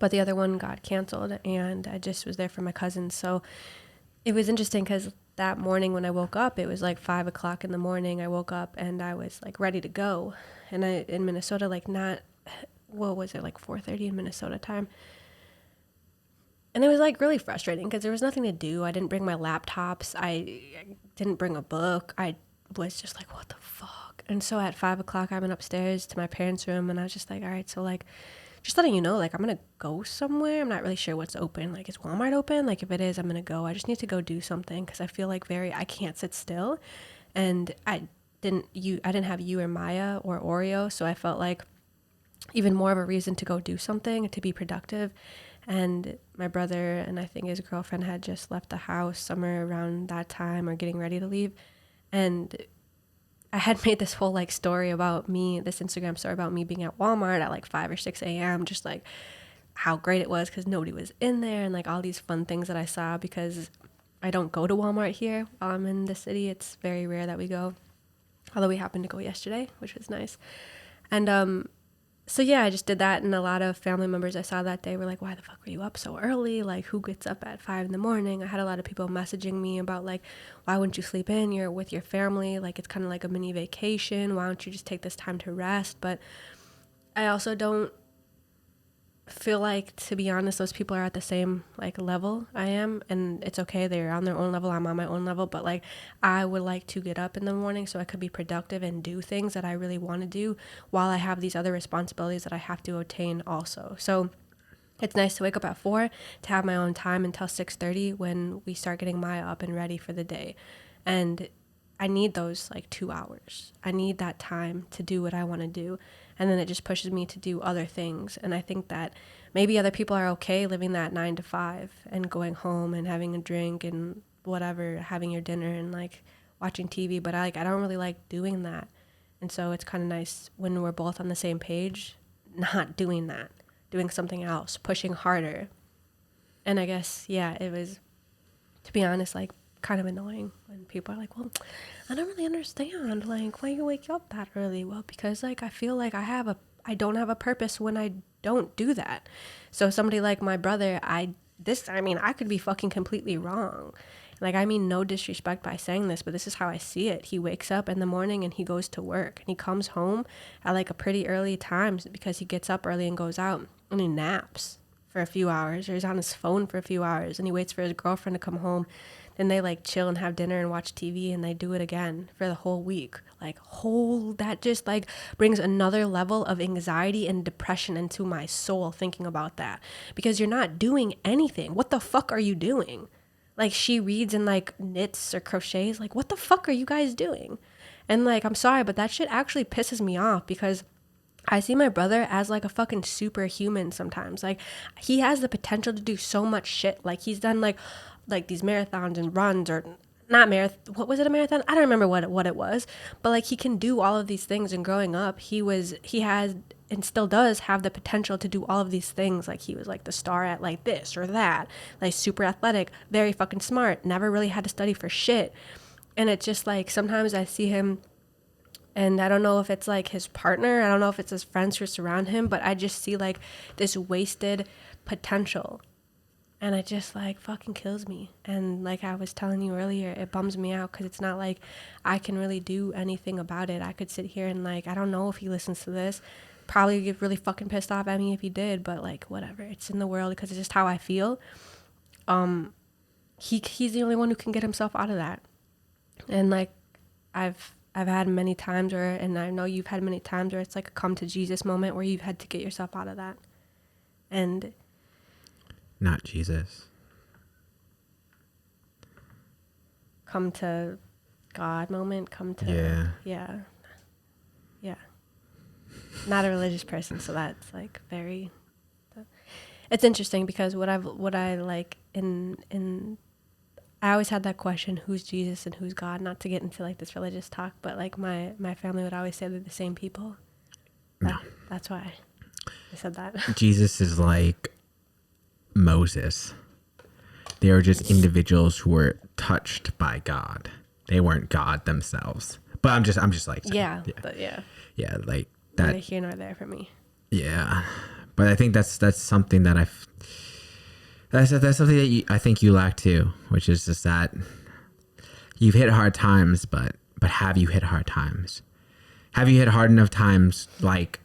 but the other one got canceled, and I just was there for my cousin. So it was interesting because that morning when I woke up, it was like 5 o'clock in the morning. I woke up and I was like ready to go. And in Minnesota, like what was it, like 4:30 in Minnesota time. And it was like really frustrating because there was nothing to do. I didn't bring my laptops. I didn't bring a book. I was just like, what the fuck? And so at 5 o'clock, I went upstairs to my parents' room and I was just like, all right, so like, just letting you know, like, I'm going to go somewhere. I'm not really sure what's open. Like, is Walmart open? Like, if it is, I'm going to go. I just need to go do something because I feel like I can't sit still. And I didn't have you or Maya or Oreo. So I felt like even more of a reason to go do something, to be productive. And my brother and I think his girlfriend had just left the house somewhere around that time or getting ready to leave. And I had made this whole like story about me, this Instagram story about me being at Walmart at like 5 or 6 a.m. Just like how great it was because nobody was in there and like all these fun things that I saw because I don't go to Walmart here while I'm in the city. It's very rare that we go, although we happened to go yesterday, which was nice. And so yeah, I just did that, and a lot of family members I saw that day were like, why the fuck were you up so early? Like, who gets up at 5 in the morning? I had a lot of people messaging me about like, why wouldn't you sleep in? You're with your family. Like, it's kind of like a mini vacation. Why don't you just take this time to rest? But I also don't feel like, to be honest, those people are at the same like level I am, and it's okay. They're on their own level. I'm on my own level, but like I would like to get up in the morning so I could be productive and do things that I really want to do while I have these other responsibilities that I have to attain also. So it's nice to wake up at 4 to have my own time until 6:30 when we start getting Maya up and ready for the day. And I need those like 2 hours. I need that time to do what I want to do. And then it just pushes me to do other things. And I think that maybe other people are okay living that 9 to 5 and going home and having a drink and whatever, having your dinner and like watching TV. But I don't really like doing that. And so it's kind of nice when we're both on the same page, not doing that, doing something else, pushing harder. And I guess, yeah, it was, to be honest, like kind of annoying when people are like, well, I don't really understand, like, why you wake up that early? Well, because like I feel like I don't have a purpose when I don't do that. So somebody like my brother, I could be fucking completely wrong. Like, I mean no disrespect by saying this, but this is how I see it. He wakes up in the morning and he goes to work and he comes home at like a pretty early time because he gets up early and goes out and he naps for a few hours, or he's on his phone for a few hours and he waits for his girlfriend to come home. Then they like chill and have dinner and watch TV and they do it again for the whole week. Like, that just like brings another level of anxiety and depression into my soul thinking about that, because you're not doing anything. What the fuck are you doing? Like, she reads and like knits or crochets. Like, what the fuck are you guys doing? And like, I'm sorry, but that shit actually pisses me off because I see my brother as like a fucking superhuman sometimes. Like, he has the potential to do so much shit. Like, he's done like these marathons and runs, or not marathon. What was it, a marathon? I don't remember what it was, but like he can do all of these things. And growing up, he has and still does have the potential to do all of these things. Like, he was like the star at like this or that, like super athletic, very fucking smart, never really had to study for shit. And it's just like sometimes I see him and I don't know if it's like his partner, I don't know if it's his friends who surround him, but I just see like this wasted potential. And it just like fucking kills me. And like I was telling you earlier, it bums me out because it's not like I can really do anything about it. I could sit here and like, I don't know if he listens to this, probably get really fucking pissed off at me if he did, but like whatever. It's in the world because it's just how I feel. He's the only one who can get himself out of that. And like I've had many times where, and I know you've had many times where it's like a come to Jesus moment where you've had to get yourself out of that. And not Jesus. Come to God moment, yeah. Not a religious person, so that's like very, it's interesting because what I like in I always had that question, who's Jesus and who's God, not to get into like this religious talk, but like my family would always say they're the same people. That's why I said that. Jesus is like Moses. They were just individuals who were touched by God. They weren't God themselves. But I'm just like saying, yeah, like that. Neither here nor there for me. Yeah, but I think that's something that that's something that I think you lack too, which is just that you've hit hard times, but have you hit hard times? Have you hit hard enough times? Like,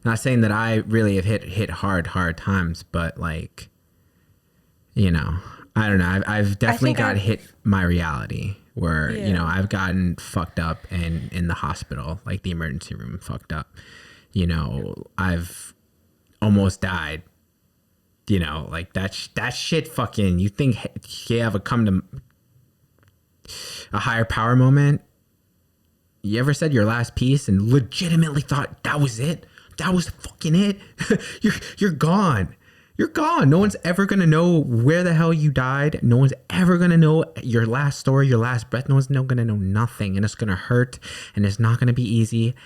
Not saying that I really have hit hard times, but like, you know, I don't know. I've definitely hit my reality where, you know, I've gotten fucked up and in the hospital, like the emergency room fucked up. You know, I've almost died. You know, like that shit fucking, you think you have a come to a higher power moment? You ever said your last piece and legitimately thought that was it? That was fucking it? You're gone. You're gone. No one's ever going to know where the hell you died. No one's ever going to know your last story, your last breath. No one's going to know nothing. And it's going to hurt. And it's not going to be easy.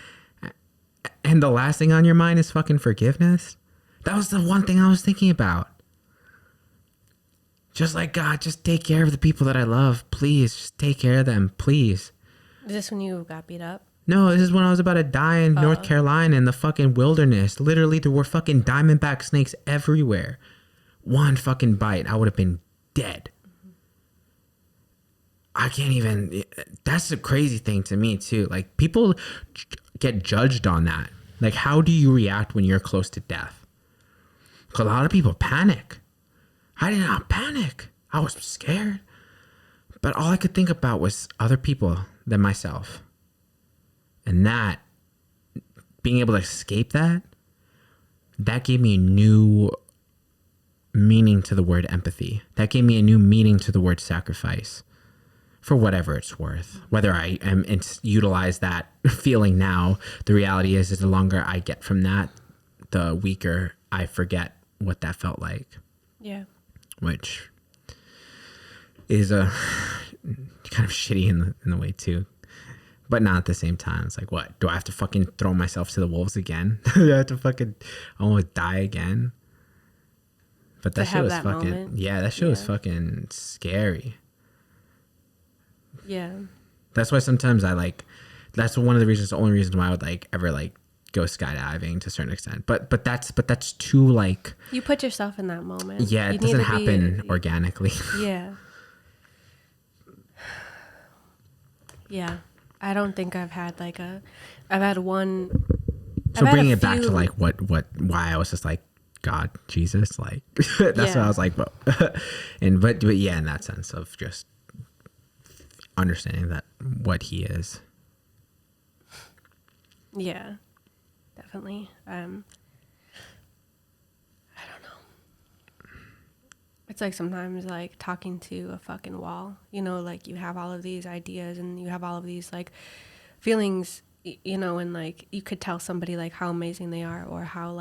And the last thing on your mind is fucking forgiveness. That was the one thing I was thinking about. Just like, God, just take care of the people that I love. Please, just take care of them. Please. Is this when you got beat up? No, this is when I was about to die in North Carolina in the fucking wilderness. Literally, there were fucking diamondback snakes everywhere. One fucking bite, I would have been dead. I can't even... That's a crazy thing to me, too. Like, people get judged on that. Like, how do you react when you're close to death? Because a lot of people panic. I did not panic. I was scared. But all I could think about was other people than myself. And that, being able to escape that gave me a new meaning to the word empathy. That gave me a new meaning to the word sacrifice, for whatever it's worth. Whether I am utilize that feeling now, the reality is the longer I get from that, the weaker I forget what that felt like. Yeah. Which is a kind of shitty in the way too. But not at the same time. It's like, what? Do I have to fucking throw myself to the wolves again? Do I have to fucking almost die again? But that shit was fucking... Moment. Yeah, that shit was fucking scary. Yeah. That's why sometimes I like... That's one of the reasons, the only reason why I would like ever like go skydiving to a certain extent. But that's too like... You put yourself in that moment. Yeah, it doesn't happen organically. Yeah. Yeah. I don't think I've had like I've had one. So bringing it back to like why I was just like, God, Jesus, like that's what I was like, but yeah, in that sense of just understanding that what he is. Yeah, definitely. I don't know. It's like sometimes like talking to a fucking wall, you know, like you have all of these ideas and you have all of these like feelings, you know, and like you could tell somebody like how amazing they are or how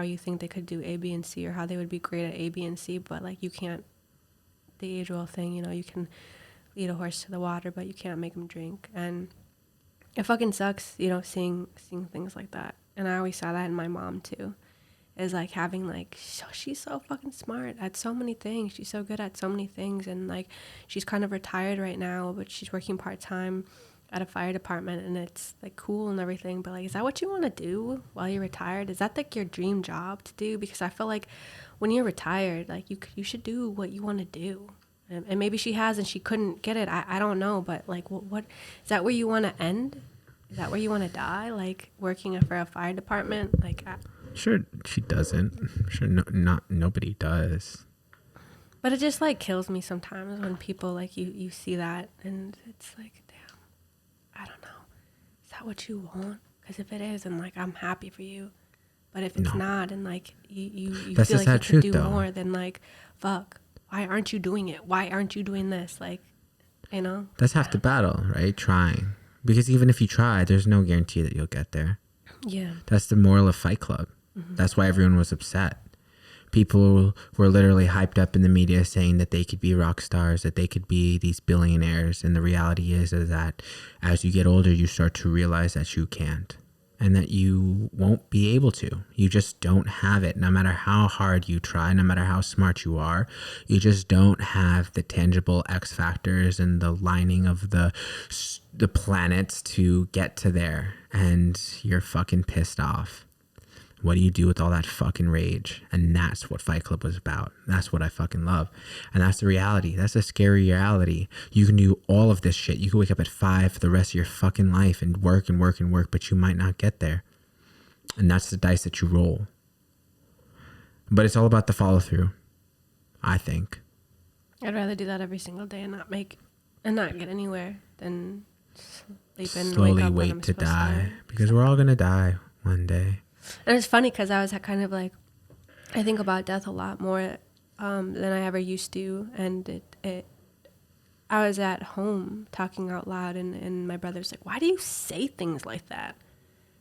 you think they could do A, B, and C or how they would be great at A, B, and C, but like you can't, the age-old thing, you know, you can lead a horse to the water, but you can't make him drink. And it fucking sucks, you know, seeing things like that. And I always saw that in my mom too. Is like having like, she's so fucking smart at so many things. She's so good at so many things. And like, she's kind of retired right now, but she's working part-time at a fire department and it's like cool and everything. But like, is that what you want to do while you're retired? Is that like your dream job to do? Because I feel like when you're retired, like you should do what you want to do. And maybe she has and she couldn't get it. I don't know. But like, what is that where you want to end? Is that where you want to die? Like working for a fire department? Like, sure, she doesn't. Sure, nobody does. But it just like kills me sometimes when people like you see that and it's like, damn, I don't know. Is that what you want? Because if it is, then like I'm happy for you. But if it's not, and like you feel like you could do more, then like, fuck, why aren't you doing it? Why aren't you doing this? Like, you know. That's half the battle, right? Trying, because even if you try, there's no guarantee that you'll get there. Yeah. That's the moral of Fight Club. Mm-hmm. That's why everyone was upset. People were literally hyped up in the media saying that they could be rock stars, that they could be these billionaires. And the reality is that as you get older, you start to realize that you can't and that you won't be able to. You just don't have it. No matter how hard you try, no matter how smart you are, you just don't have the tangible X factors and the lining of the planets to get to there. And you're fucking pissed off. What do you do with all that fucking rage? And that's what Fight Club was about. That's what I fucking love. And that's the reality. That's the scary reality. You can do all of this shit. You can wake up at 5 for the rest of your fucking life and work and work and work, but you might not get there. And that's the dice that you roll. But it's all about the follow through, I think. I'd rather do that every single day and not get anywhere than sleep and wake Slowly up when I'm wait to supposed die. to. Because we're all going to die one day. And it's funny because I was kind of like, I think about death a lot more than I ever used to. And I was at home talking out loud, and my brother's like, why do you say things like that?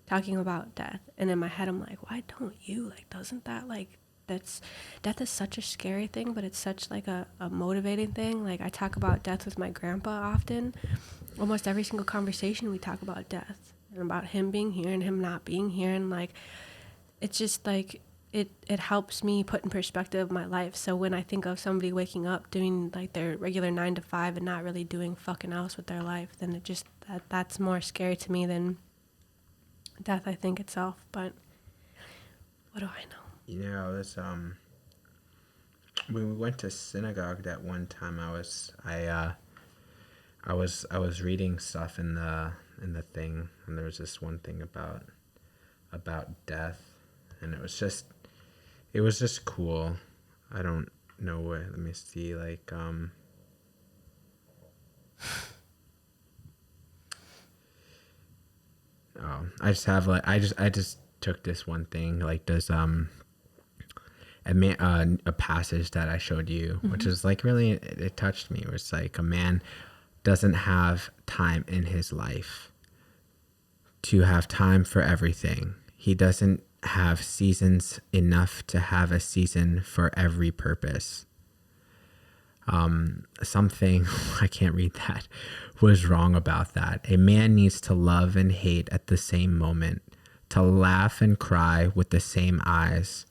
Talking about death. And in my head, I'm like, why don't you? Like, doesn't that, like, death is such a scary thing, but it's such, like, a motivating thing. Like, I talk about death with my grandpa often. Almost every single conversation we talk about death and about him being here and him not being here. And, like, it's just, like, it helps me put in perspective my life. So when I think of somebody waking up doing like their regular 9 to 5 and not really doing fucking else with their life, then it just that's more scary to me than death, I think, itself. But what do I know? You know, this when we went to synagogue that one time, I was reading stuff in the thing, and there was this one thing about death, and it was just cool. I don't know what. Let me see. Like oh, I just have like I just took this one thing. Like does a passage that I showed you, which is like really it touched me. It was like a man doesn't have time in his life to have time for everything. He doesn't have seasons enough to have a season for every purpose. Something, I can't read that, was wrong about that. A man needs to love and hate at the same moment, to laugh and cry with the same eyes,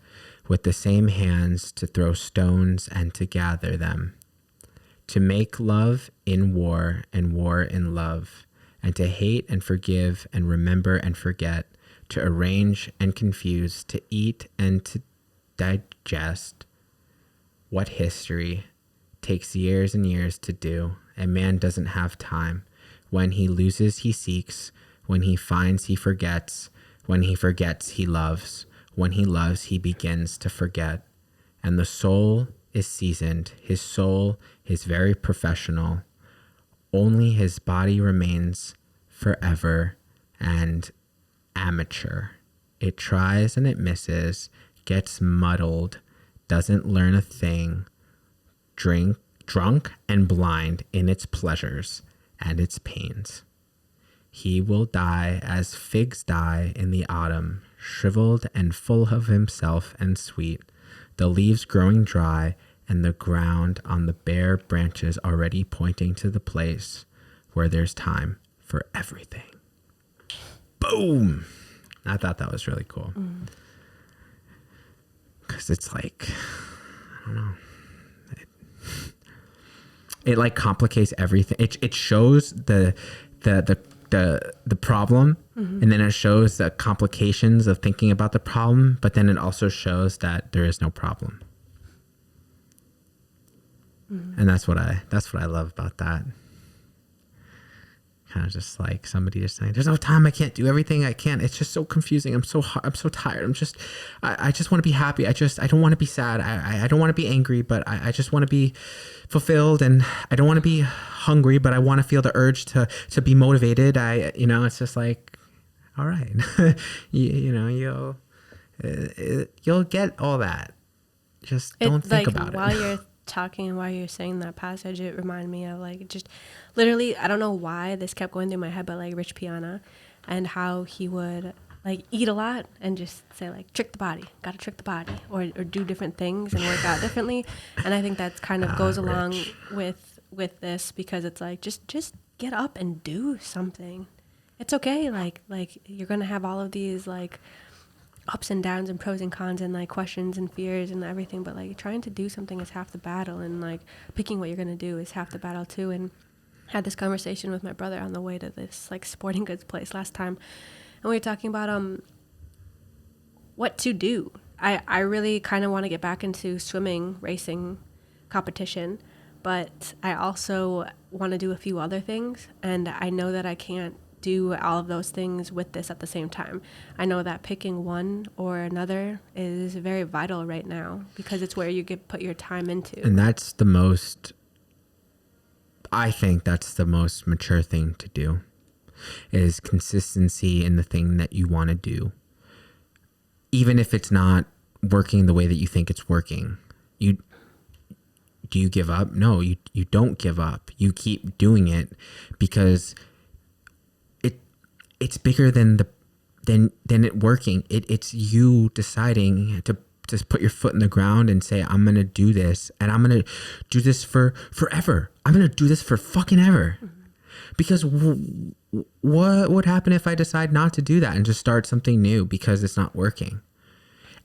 with the same hands to throw stones and to gather them, to make love in war and war in love, and to hate and forgive and remember and forget, to arrange and confuse, to eat and to digest. What history takes years and years to do. A man doesn't have time. When he loses, he seeks. When he finds, he forgets. When he forgets, he loves. When he loves, he begins to forget. And the soul is seasoned. His soul is very professional. Only his body remains forever and amateur. It tries and it misses, gets muddled, doesn't learn a thing, drunk and blind in its pleasures and its pains. He will die as figs die in the autumn, shriveled and full of himself and sweet, the leaves growing dry and the ground on the bare branches already pointing to the place where there's time for everything. Boom! I thought that was really cool. Because it's like, I don't know. It like complicates everything. It shows the problem, and then it shows the complications of thinking about the problem, but then it also shows that there is no problem. And that's what I love about that. Kind of just like somebody just saying, "There's no time. I can't do everything I can." It's just so confusing. I'm so tired. I just want to be happy. I don't want to be sad. I don't want to be angry, but I just want to be fulfilled, and I don't want to be hungry, but I want to feel the urge to be motivated. It's just like, all right, you'll get all that. Just don't think about it. While you're talking and while you're saying that passage, it reminded me of like just literally, I don't know why this kept going through my head, but like Rich Piana and how he would like eat a lot and just say like trick the body, gotta trick the body, or do different things and work out differently. And I think that kind of goes along with this, because it's like just get up and do something. It's okay, like you're gonna have all of these like ups and downs and pros and cons and like questions and fears and everything, but like trying to do something is half the battle, and like picking what you're going to do is half the battle too. And I had this conversation with my brother on the way to this like sporting goods place last time, and we were talking about what to do. I really kind of want to get back into swimming, racing, competition, but I also want to do a few other things, and I know that I can't do all of those things with this at the same time. I know that picking one or another is very vital right now because it's where you get put your time into. And I think that's the most mature thing to do, is consistency in the thing that you want to do. Even if it's not working the way that you think it's working. Do you give up? No, you don't give up. You keep doing it because it's bigger than it working. It's you deciding to just put your foot in the ground and say, I'm going to do this, and I'm going to do this for forever. I'm going to do this for fucking ever. Mm-hmm. Because what would happen if I decide not to do that and just start something new because it's not working?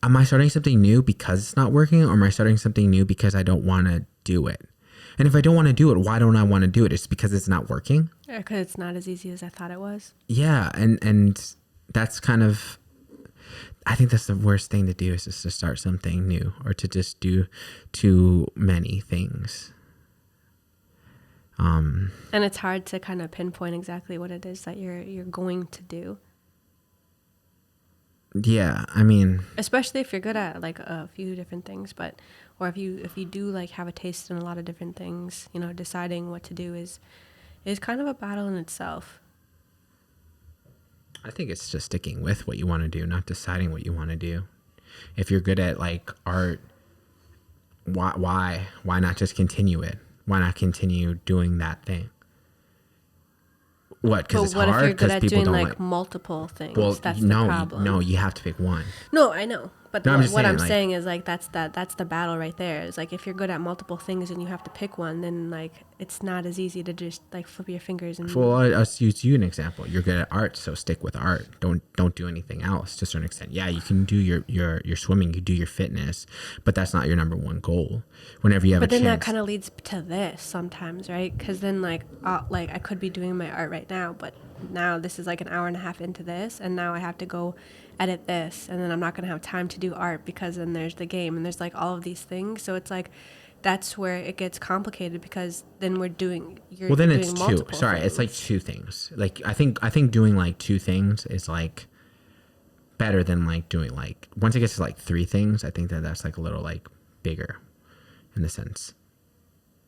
Am I starting something new because it's not working, or am I starting something new because I don't want to do it? And if I don't want to do it, why don't I want to do it? It's because it's not working? Yeah, because it's not as easy as I thought it was. Yeah, and that's kind of, I think that's the worst thing to do, is just to start something new, or to just do too many things. And it's hard to kind of pinpoint exactly what it is that you're going to do. Yeah, I mean, especially if you're good at like a few different things, or if you do like have a taste in a lot of different things, you know, deciding what to do is kind of a battle in itself. I think it's just sticking with what you want to do, not deciding what you want to do. If you're good at like art, why not just continue it? Why not continue doing that thing? What? Because it's hard. What if you're good at doing like multiple things? Well, that's the problem. No, you have to pick one. No, I know. But no, what I'm saying is like that's the battle right there. It's like if you're good at multiple things and you have to pick one, then like it's not as easy to just like flip your fingers and. Well, I'll use you an example. You're good at art, so stick with art. Don't do anything else to a certain extent. Yeah, you can do your swimming, you do your fitness, but that's not your number one goal. Whenever you have a chance. But then that kind of leads to this sometimes, right? Because then like I could be doing my art right now, but now this is like an hour and a half into this, and now I have to go edit this, and then I'm not going to have time to do art because then there's the game, and there's like all of these things. So it's like that's where it gets complicated, because then you're doing it's two. Sorry, things. It's like two things. Like I think doing like two things is like better than like doing like, once it gets to like three things, I think that's like a little like bigger in the sense.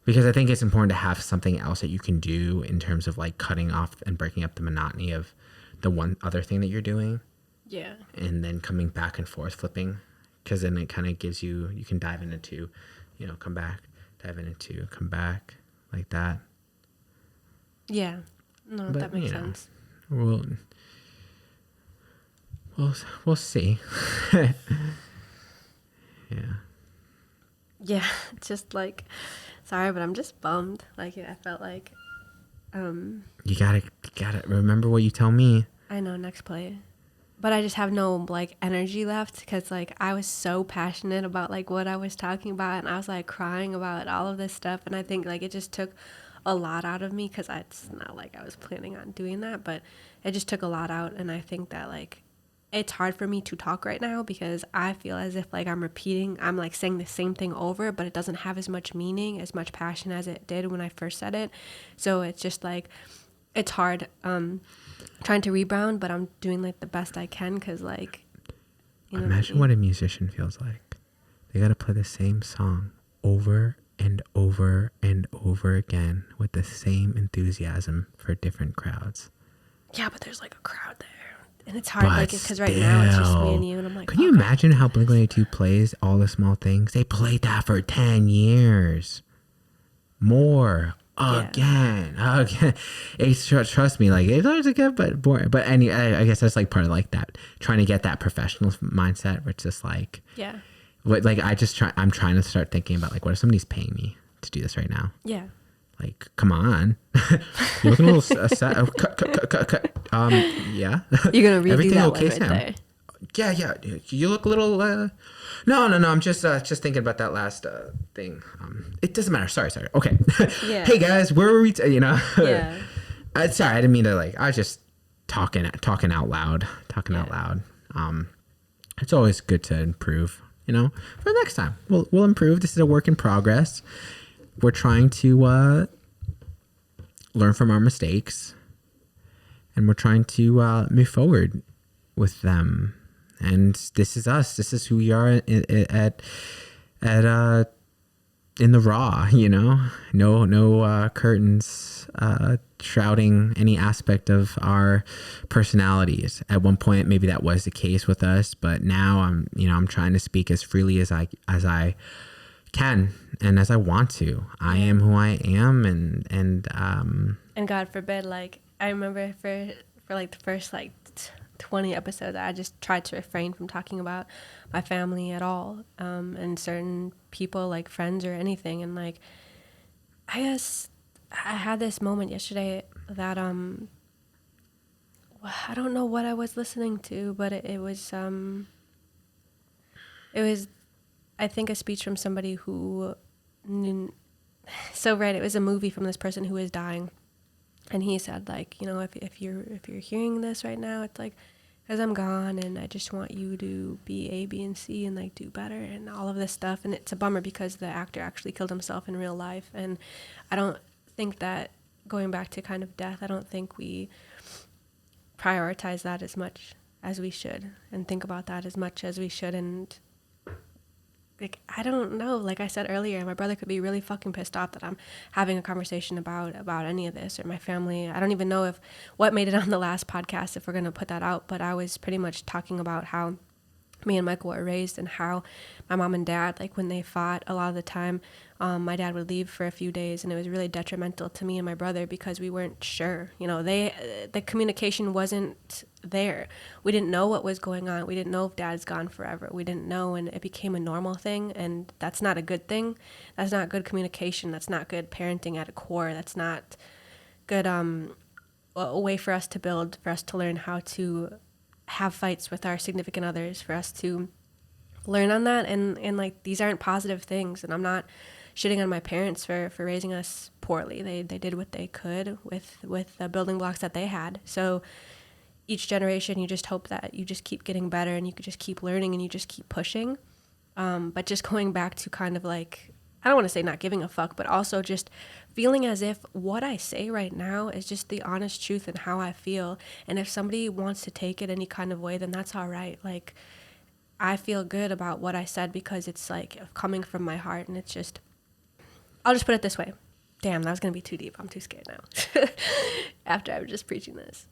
Because I think it's important to have something else that you can do in terms of like cutting off and breaking up the monotony of the one other thing that you're doing. Yeah. And then coming back and forth, flipping, because then it kind of gives you can dive into two, come back, dive into two, come back, like that. Yeah. No, but, that makes sense. We'll see. Yeah. Yeah, just like, sorry, but I'm just bummed. Like I felt like, You gotta remember what you tell me. I know, next play. But I just have no like energy left, because like I was so passionate about like what I was talking about, and I was like crying about all of this stuff, and I think like it just took a lot out of me, because it's not like I was planning on doing that, but it just took a lot out. And I think that like it's hard for me to talk right now, because I feel as if like I'm like saying the same thing over, but it doesn't have as much meaning, as much passion as it did when I first said it. So it's just like it's hard trying to rebound, but I'm doing like the best I can, because like, imagine what a musician feels like. They gotta play the same song over and over and over again with the same enthusiasm for different crowds. Yeah, but there's like a crowd there, and it's hard, like, because right now it's just me and you, and I'm like, can you imagine how Blink-182 plays All the Small Things? They played that for 10 years. More. Again. It's, trust me, like it's good but boring. But I guess that's like part of like that, trying to get that professional mindset where it's just like, yeah, like I'm trying to start thinking about like, what if somebody's paying me to do this right now? Yeah, like, come on. You're looking a little sad. Cut. Yeah, you're gonna redo everything that okay, right Sam? There. Yeah. You look a little. No. I'm just thinking about that last thing. It doesn't matter. Sorry. Okay. Yeah. Hey guys, where were we? Yeah. Sorry, I didn't mean to like. I was just talking out loud. It's always good to improve. For the next time, we'll improve. This is a work in progress. We're trying to learn from our mistakes, and we're trying to move forward with them. And this is us. This is who we are at in the raw, you know, no curtains shrouding any aspect of our personalities. At one point, maybe that was the case with us, but now I'm trying to speak as freely as I can and as I want to. I am who I am, and God forbid, like I remember for like the first 20 episodes, I just tried to refrain from talking about my family at all, and certain people, like friends or anything. And like, I guess I had this moment yesterday that I don't know what I was listening to, but it was I think a speech from somebody who so right, it was a movie from this person who was dying. And he said, like, you know, if you're hearing this right now, it's like, because I'm gone and I just want you to be A, B, and C and like do better and all of this stuff. And it's a bummer because the actor actually killed himself in real life. And I don't think that, going back to kind of death, I don't think we prioritize that as much as we should and think about that as much as we should. And like, I don't know, like I said earlier, my brother could be really fucking pissed off that I'm having a conversation about any of this, or my family. I don't even know what made it on the last podcast, if we're going to put that out, but I was pretty much talking about how me and Michael were raised and how my mom and dad, like when they fought, a lot of the time, my dad would leave for a few days, and it was really detrimental to me and my brother because we weren't sure. You know, the communication wasn't there. We didn't know what was going on. We didn't know if dad's gone forever. We didn't know, and it became a normal thing, and that's not a good thing. That's not good communication. That's not good parenting at a core. That's not good a way for us to build, for us to learn how to have fights with our significant others, for us to learn on that. And like, these aren't positive things, and I'm not shitting on my parents for raising us poorly. They did what they could with the building blocks that they had. So each generation, you just hope that you just keep getting better and you could just keep learning and you just keep pushing. But just going back to kind of like, I don't want to say not giving a fuck, but also just feeling as if what I say right now is just the honest truth and how I feel. And if somebody wants to take it any kind of way, then that's all right. Like, I feel good about what I said because it's like coming from my heart, and it's just, I'll just put it this way. Damn, that was going to be too deep. I'm too scared now. After I was just preaching this.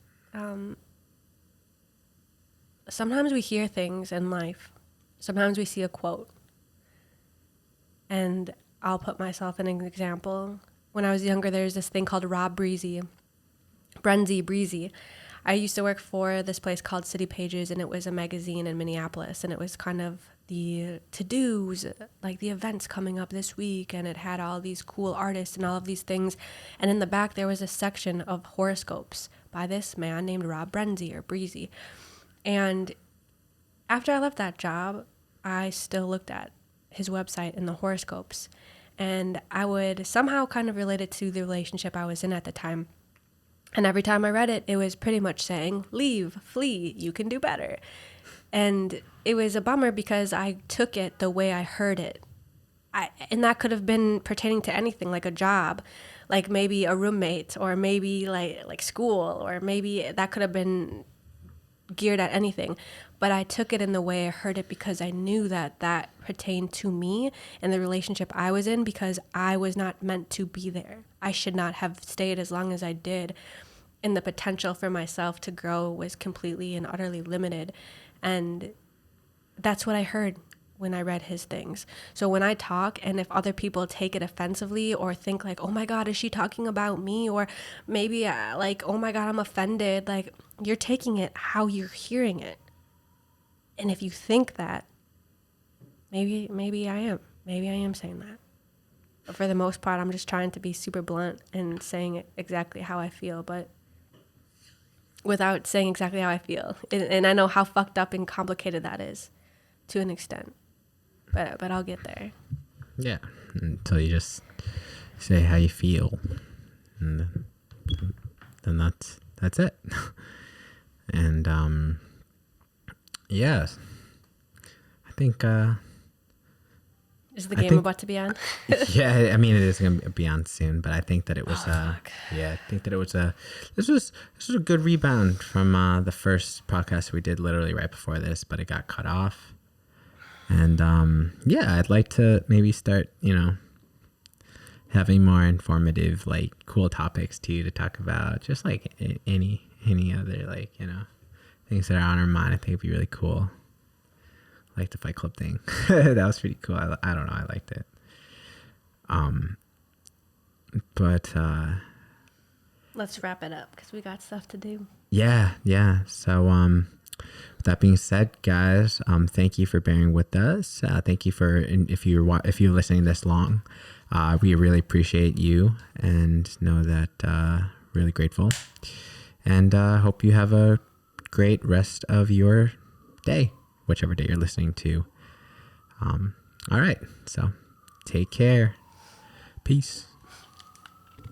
Sometimes we hear things in life. Sometimes we see a quote. And I'll put myself in an example. When I was younger, there's this thing called Breezy. I used to work for this place called City Pages, and it was a magazine in Minneapolis, and it was kind of the to-dos, like the events coming up this week, and it had all these cool artists and all of these things. And in the back, there was a section of horoscopes by this man named Breezy. And after I left that job, I still looked at his website and the horoscopes, and I would somehow kind of relate it to the relationship I was in at the time. And every time I read it, it was pretty much saying, leave, flee, you can do better. And it was a bummer because I took it the way I heard it. And that could have been pertaining to anything, like a job, like maybe a roommate, or maybe like school, or maybe that could have been geared at anything. But I took it in the way I heard it because I knew that pertained to me and the relationship I was in, because I was not meant to be there. I should not have stayed as long as I did, and the potential for myself to grow was completely and utterly limited. And that's what I heard when I read his things. So when I talk, and if other people take it offensively or think like, oh my God, is she talking about me? Or maybe like, oh my God, I'm offended. Like, you're taking it how you're hearing it. And if you think that, maybe I am. Maybe I am saying that. But for the most part, I'm just trying to be super blunt and saying it exactly how I feel, but without saying exactly how I feel. And I know how fucked up and complicated that is to an extent. But I'll get there. Yeah, until you just say how you feel. And then that's it. And yeah, I think Is the game about to be on? Yeah, I mean it is gonna be on soon, but I think that it was I think that it was this was a good rebound from the first podcast we did literally right before this, but it got cut off. And yeah, I'd like to maybe start, having more informative, like cool topics too to talk about, just like any other, like, things that are on our mind. I think it'd be really cool. Like the Fight Club thing. That was pretty cool. I don't know. I liked it. But let's wrap it up because we got stuff to do. Yeah. So, with that being said, guys, thank you for bearing with us. Thank you if you're listening this long, we really appreciate you and know that, really grateful, and hope you have a great rest of your day, whichever day you're listening to. All right. So take care. Peace.